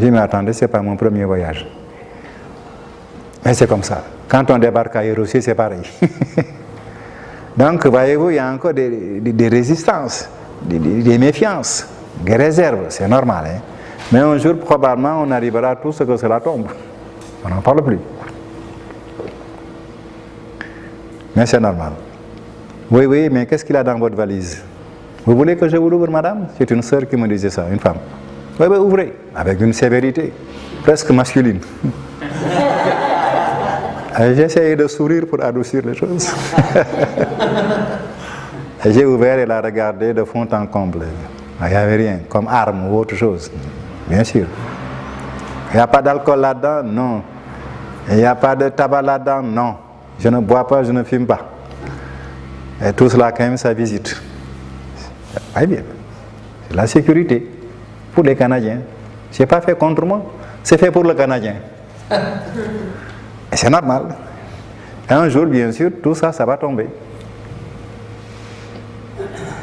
Je me attendais, ce n'est pas mon premier voyage. Mais c'est comme ça. Quand on débarque à Hiroshima, c'est pareil. Donc, voyez-vous, il y a encore des résistances, des méfiances, des réserves. C'est normal. Hein? Mais un jour, probablement, on arrivera à tout ce que cela tombe. On n'en parle plus. Mais c'est normal. Oui, oui, mais qu'est-ce qu'il a dans votre valise? Vous voulez que je vous l'ouvre, madame? C'est une sœur qui me disait ça, une femme. Oui, oui, ouvrez, avec une sévérité, presque masculine. J'ai essayé de sourire pour adoucir les choses. Et j'ai ouvert et la regardé de fond en comble. Il n'y avait rien, comme arme ou autre chose. Bien sûr. Il n'y a pas d'alcool là-dedans? Non. Il n'y a pas de tabac là-dedans? Non. Je ne bois pas, je ne fume pas. Et tout cela, quand même, ça visite. Très bien. C'est la sécurité pour les Canadiens. Ce n'est pas fait contre moi, c'est fait pour le Canadien. Et c'est normal. Et un jour, bien sûr, tout ça, ça va tomber.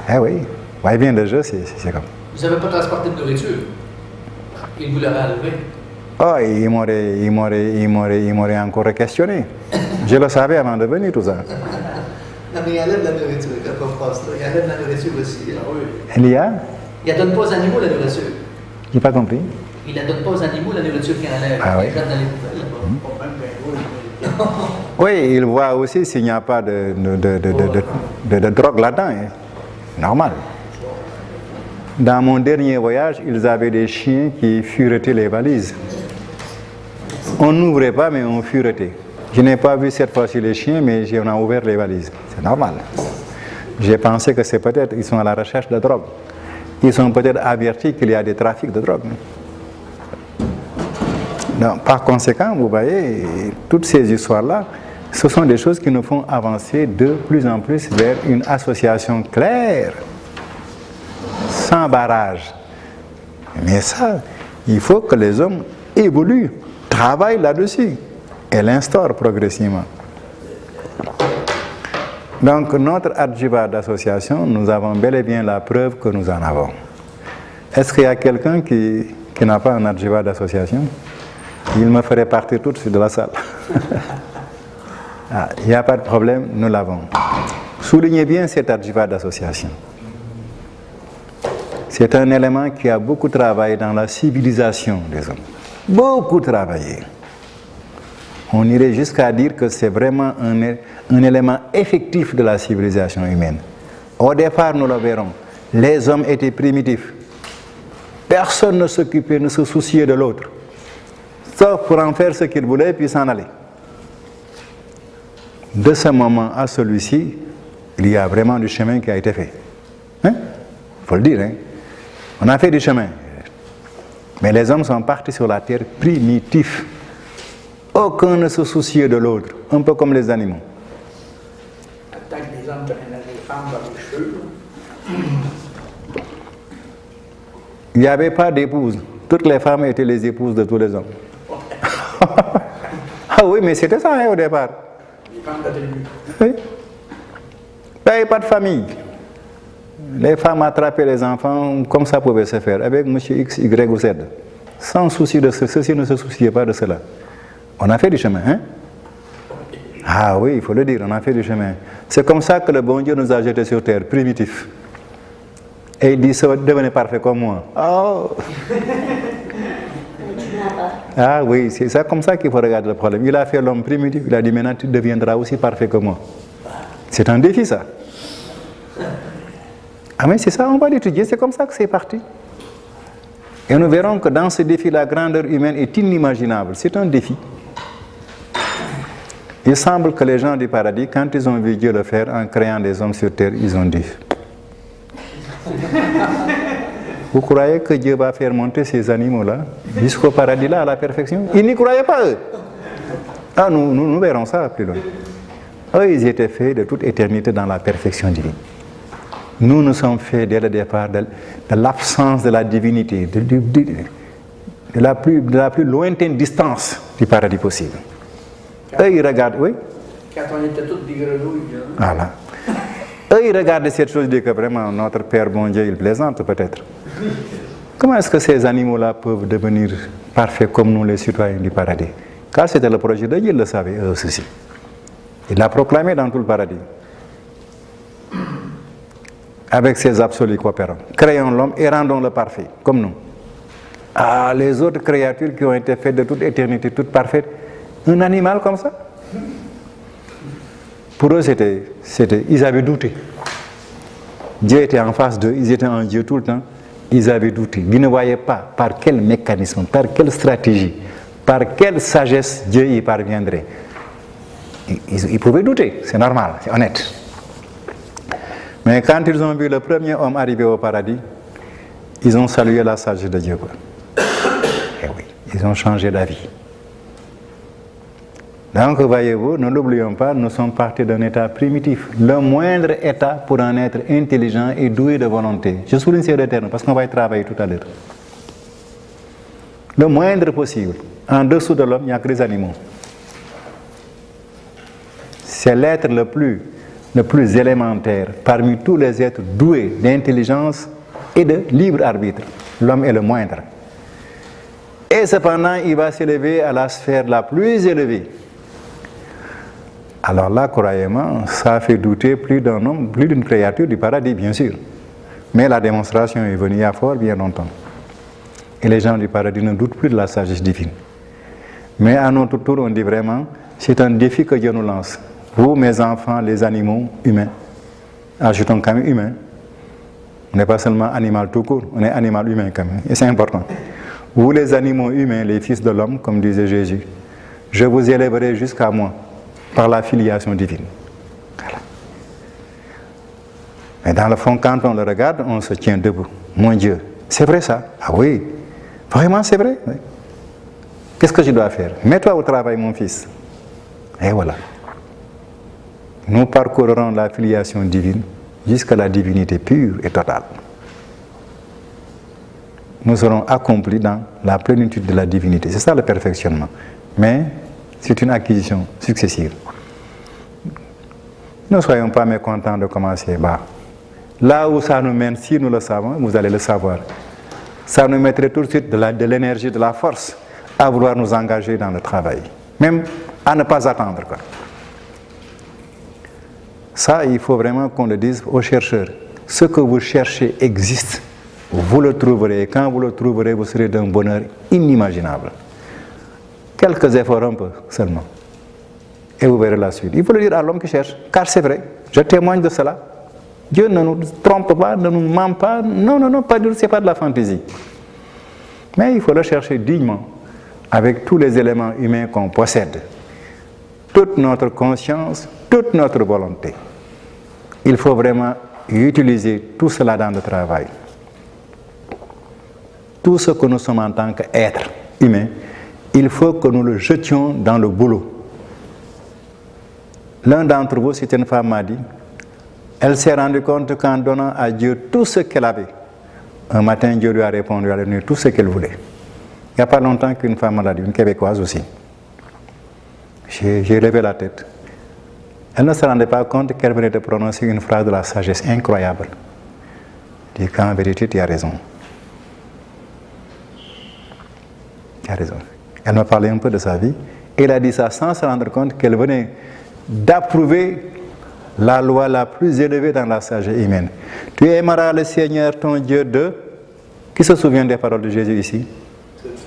Eh oui, voyez bien le jeu, c'est comme. Vous n'avez pas transporté de nourriture. Il vous l'avait enlevé. Oh, il m'aurait encore questionné. Je le savais avant de venir, tout ça. Non, mais il enlève la nourriture, quand on passe là. Il enlève la nourriture aussi. Ah oui. Il y a? Il ne donne pas aux animaux la nourriture. J'ai pas compris. Il ne donne pas aux animaux la nourriture qu'il enlève. Ah oui. Il jette dans les poubelles là-bas. Oui, il voit aussi s'il n'y a pas de drogue là-dedans. Hein. Normal. Dans mon dernier voyage, ils avaient des chiens qui furetaient les valises. On n'ouvrait pas, mais on furetait. Je n'ai pas vu cette fois-ci les chiens, mais on a ouvert les valises. C'est normal. J'ai pensé que c'est peut-être, ils sont à la recherche de drogue. Ils sont peut-être avertis qu'il y a des trafics de drogue. Donc, par conséquent, vous voyez, toutes ces histoires-là, ce sont des choses qui nous font avancer de plus en plus vers une association claire, sans barrage. Mais ça, il faut que les hommes évoluent, travaillent là-dessus et l'instaurent progressivement. Donc, notre adjiva d'association, nous avons bel et bien la preuve que nous en avons. Est-ce qu'il y a quelqu'un qui n'a pas un adjiva d'association? Il me ferait partir tout de suite de la salle. Ah, il n'y a pas de problème, nous l'avons. Soulignez bien cet adjiva d'association. C'est un élément qui a beaucoup travaillé dans la civilisation des hommes. Beaucoup travaillé. On irait jusqu'à dire que c'est vraiment un élément effectif de la civilisation humaine. Au départ, nous le verrons, les hommes étaient primitifs. Personne ne s'occupait, ne se souciait de l'autre. Sauf pour en faire ce qu'il voulait puis s'en aller. De ce moment à celui-ci, il y a vraiment du chemin qui a été fait. Il faut le dire. Hein? On a fait du chemin. Mais les hommes sont partis sur la terre primitifs. Aucun ne se souciait de l'autre, un peu comme les animaux. Tant que les hommes prenaient les femmes par les cheveux, Il n'y avait pas d'épouses. Toutes les femmes étaient les épouses de tous les hommes. Ah oui, mais c'était ça hein, au départ. les femmes d'attributs. Oui. Il n'y avait pas de famille. Les femmes attrapaient les enfants comme ça pouvait se faire, avec M. X, Y ou Z. Sans souci de ceci, ne se souciait pas de cela. On a fait du chemin, hein? Ah oui, il faut le dire, on a fait du chemin. C'est comme ça que le bon Dieu nous a jetés sur terre, primitifs. Et il dit, devenez parfait comme moi. Oh. Ah oui, c'est ça comme ça qu'il faut regarder le problème. Il a fait l'homme primitif, il a dit maintenant tu deviendras aussi parfait que moi. C'est un défi ça. Ah mais c'est ça, on va l'étudier, c'est comme ça que c'est parti. Et nous verrons que dans ce défi, la grandeur humaine est inimaginable. C'est un défi. Il semble que les gens du paradis, quand ils ont vu Dieu le faire en créant des hommes sur terre, ils ont dit vous croyez que Dieu va faire monter ces animaux-là jusqu'au paradis là, à la perfection? Ils n'y croyaient pas eux. Ah, nous verrons ça plus loin. Eux, ils étaient faits de toute éternité dans la perfection divine. Nous sommes faits dès le départ de l'absence de la divinité, de la plus lointaine distance du paradis possible. Eux, ils regardent, oui. Quand on était tous des grenouilles, là. Voilà. Eux, ils regardent cette chose et disent que vraiment, notre Père bon Dieu, il plaisante peut-être. Comment est-ce que ces animaux-là peuvent devenir parfaits comme nous, les citoyens du paradis? Car c'était le projet de Dieu, ils le savaient, eux aussi. Il l'a proclamé dans tout le paradis. Avec ses absolus coopérants. Créons l'homme et rendons-le parfait, comme nous. Ah, les autres créatures qui ont été faites de toute éternité, toutes parfaites, un animal comme ça? Pour eux, ils avaient douté. Dieu était en face d'eux, ils étaient en Dieu tout le temps, ils avaient douté. Ils ne voyaient pas par quel mécanisme, par quelle stratégie, par quelle sagesse Dieu y parviendrait. Ils pouvaient douter, c'est normal, c'est honnête. Mais quand ils ont vu le premier homme arriver au paradis, ils ont salué la sagesse de Dieu. Et oui, ils ont changé d'avis. Donc, voyez-vous, ne l'oublions pas, nous sommes partis d'un état primitif. Le moindre état pour un être intelligent et doué de volonté. Je souligne ces termes parce qu'on va y travailler tout à l'heure. Le moindre possible. En dessous de l'homme, il n'y a que les animaux. C'est l'être le plus élémentaire parmi tous les êtres doués d'intelligence et de libre arbitre. L'homme est le moindre. Et cependant, il va s'élever à la sphère la plus élevée. Alors là, croyez-moi, ça fait douter plus d'un homme, plus d'une créature du paradis, bien sûr. Mais la démonstration est venue il y a fort bien longtemps. Et les gens du paradis ne doutent plus de la sagesse divine. Mais à notre tour, on dit vraiment, c'est un défi que Dieu nous lance. Vous, mes enfants, les animaux humains, ajoutons quand même humains. On n'est pas seulement animal tout court, on est animal humain quand même. Et c'est important. Vous, les animaux humains, les fils de l'homme, comme disait Jésus, je vous élèverai jusqu'à moi. Par la filiation divine. Voilà. Mais dans le fond, quand on le regarde, on se tient debout. Mon Dieu, c'est vrai ça? Ah oui, vraiment c'est vrai? Oui. Qu'est-ce que je dois faire? Mets-toi au travail, mon fils. Et voilà. Nous parcourrons la filiation divine jusqu'à la divinité pure et totale. Nous serons accomplis dans la plénitude de la divinité. C'est ça le perfectionnement. Mais c'est une acquisition successive. Ne soyons pas mécontents de commencer bas. Là où ça nous mène, si nous le savons, vous allez le savoir. Ça nous mettrait tout de suite de l'énergie, de la force à vouloir nous engager dans le travail. Même à ne pas attendre. Quoi. Ça, il faut vraiment qu'on le dise aux chercheurs. Ce que vous cherchez existe. Vous le trouverez. Et quand vous le trouverez, vous serez d'un bonheur inimaginable. Quelques efforts un peu seulement. Et vous verrez la suite. Il faut le dire à l'homme qui cherche, car c'est vrai, je témoigne de cela. Dieu ne nous trompe pas, ne nous ment pas. Non, c'est pas de la fantaisie. Mais il faut le chercher dignement, avec tous les éléments humains qu'on possède. Toute notre conscience, toute notre volonté. Il faut vraiment utiliser tout cela dans le travail. Tout ce que nous sommes en tant qu'êtres humains, il faut que nous le jetions dans le boulot. L'un d'entre vous, c'est une femme, m'a dit, elle s'est rendue compte qu'en donnant à Dieu tout ce qu'elle avait, un matin, Dieu lui a répondu à la nuit tout ce qu'elle voulait. Il n'y a pas longtemps qu'une femme m'a dit, une Québécoise aussi. J'ai levé la tête. Elle ne se rendait pas compte qu'elle venait de prononcer une phrase de la sagesse incroyable. Elle dit qu'en vérité, tu as raison. Tu as raison. Elle m'a parlé un peu de sa vie. Et elle a dit ça sans se rendre compte qu'elle venait d'approuver la loi la plus élevée dans la sagesse humaine. Tu aimeras le Seigneur ton Dieu de... Qui se souvient des paroles de Jésus ici?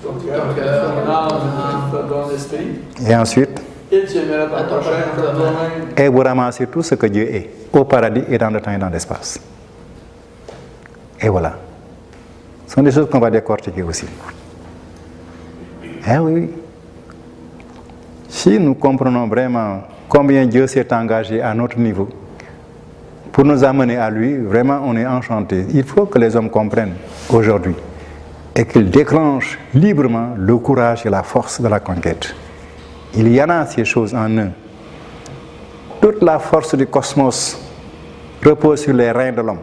Ton cœur, ton âme, ton esprit. Et ensuite? Et tu aimeras ton prochain comme toi-même. Et vous ramassez tout ce que Dieu est, au paradis et dans le temps et dans l'espace. Et voilà. Ce sont des choses qu'on va décortiquer aussi. Eh oui. Si nous comprenons vraiment combien Dieu s'est engagé à notre niveau pour nous amener à lui, vraiment on est enchanté. Il faut que les hommes comprennent aujourd'hui et qu'ils déclenchent librement le courage et la force de la conquête. Il y en a ces choses en eux. Toute la force du cosmos repose sur les reins de l'homme.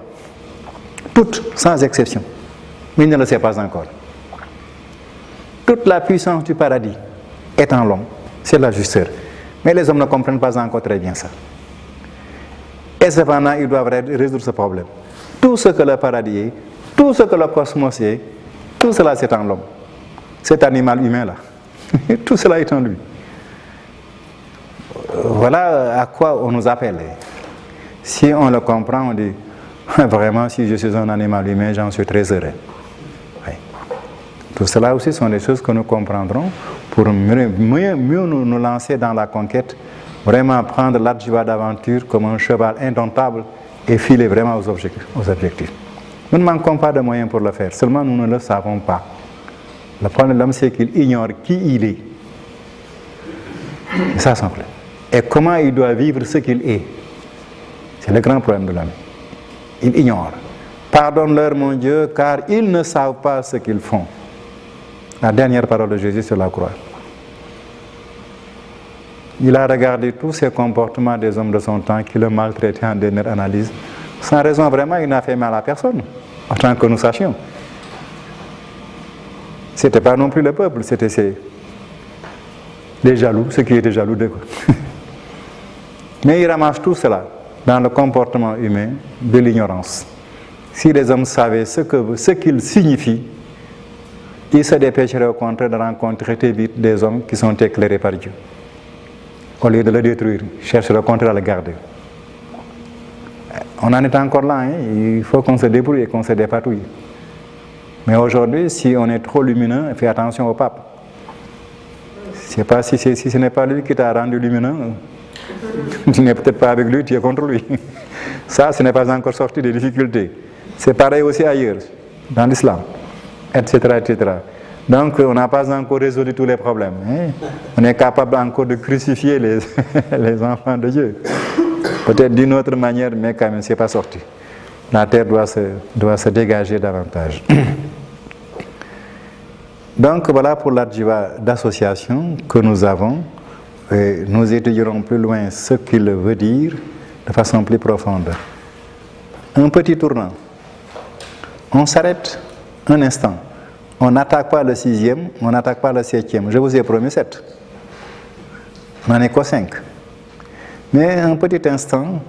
Toute, sans exception. Mais il ne le sait pas encore. Toute la puissance du paradis est en l'homme. C'est la justeur. Mais les hommes ne comprennent pas encore très bien ça. Et cependant, ils doivent résoudre ce problème. Tout ce que le paradis est, tout ce que le cosmos est, tout cela c'est en l'homme. Cet animal humain-là. Tout cela est en lui. Voilà à quoi on nous appelle. Si on le comprend, on dit, vraiment, si je suis un animal humain, j'en suis très heureux. Oui. Tout cela aussi sont des choses que nous comprendrons pour mieux nous lancer dans la conquête, vraiment prendre l'adjuva d'aventure comme un cheval indomptable et filer vraiment aux objectifs. Nous ne manquons pas de moyens pour le faire, seulement nous ne le savons pas. Le problème de l'homme, c'est qu'il ignore qui il est. C'est ça son problème. Et comment il doit vivre ce qu'il est. C'est le grand problème de l'homme. Il ignore. Pardonne-leur, mon Dieu, car ils ne savent pas ce qu'ils font. La dernière parole de Jésus sur la croix. Il a regardé tous ces comportements des hommes de son temps qui le maltraitaient en dernière analyse. Sans raison, vraiment, il n'a fait mal à personne, autant que nous sachions. Ce n'était pas non plus le peuple, c'était les jaloux, ceux qui étaient jaloux d'eux. Mais il ramasse tout cela dans le comportement humain de l'ignorance. Si les hommes savaient ce qu'il signifie, ils se dépêcheraient au contraire de rencontrer très vite des hommes qui sont éclairés par Dieu. Au lieu de le détruire, ils chercheraient au contraire à le garder. On en est encore là, hein? Il faut qu'on se débrouille et qu'on se dépatouille. Mais aujourd'hui, si on est trop lumineux, fais attention au pape. Je ne sais pas si ce n'est pas lui qui t'a rendu lumineux, tu n'es peut-être pas avec lui, tu es contre lui. Ça, ce n'est pas encore sorti des difficultés. C'est pareil aussi ailleurs, dans l'islam, etc., etc. Donc, on n'a pas encore résolu tous les problèmes. Hein? On est capable encore de crucifier les enfants de Dieu. Peut-être d'une autre manière, mais quand même, ce n'est pas sorti. La terre doit se dégager davantage. Donc, voilà pour l'adjuva d'association que nous avons. Et nous étudierons plus loin ce qu'il veut dire de façon plus profonde. Un petit tournant. On s'arrête un instant. On n'attaque pas le 6e, on n'attaque pas le 7e. Je vous ai promis 7. On n'en est qu'au 5. Mais un petit instant,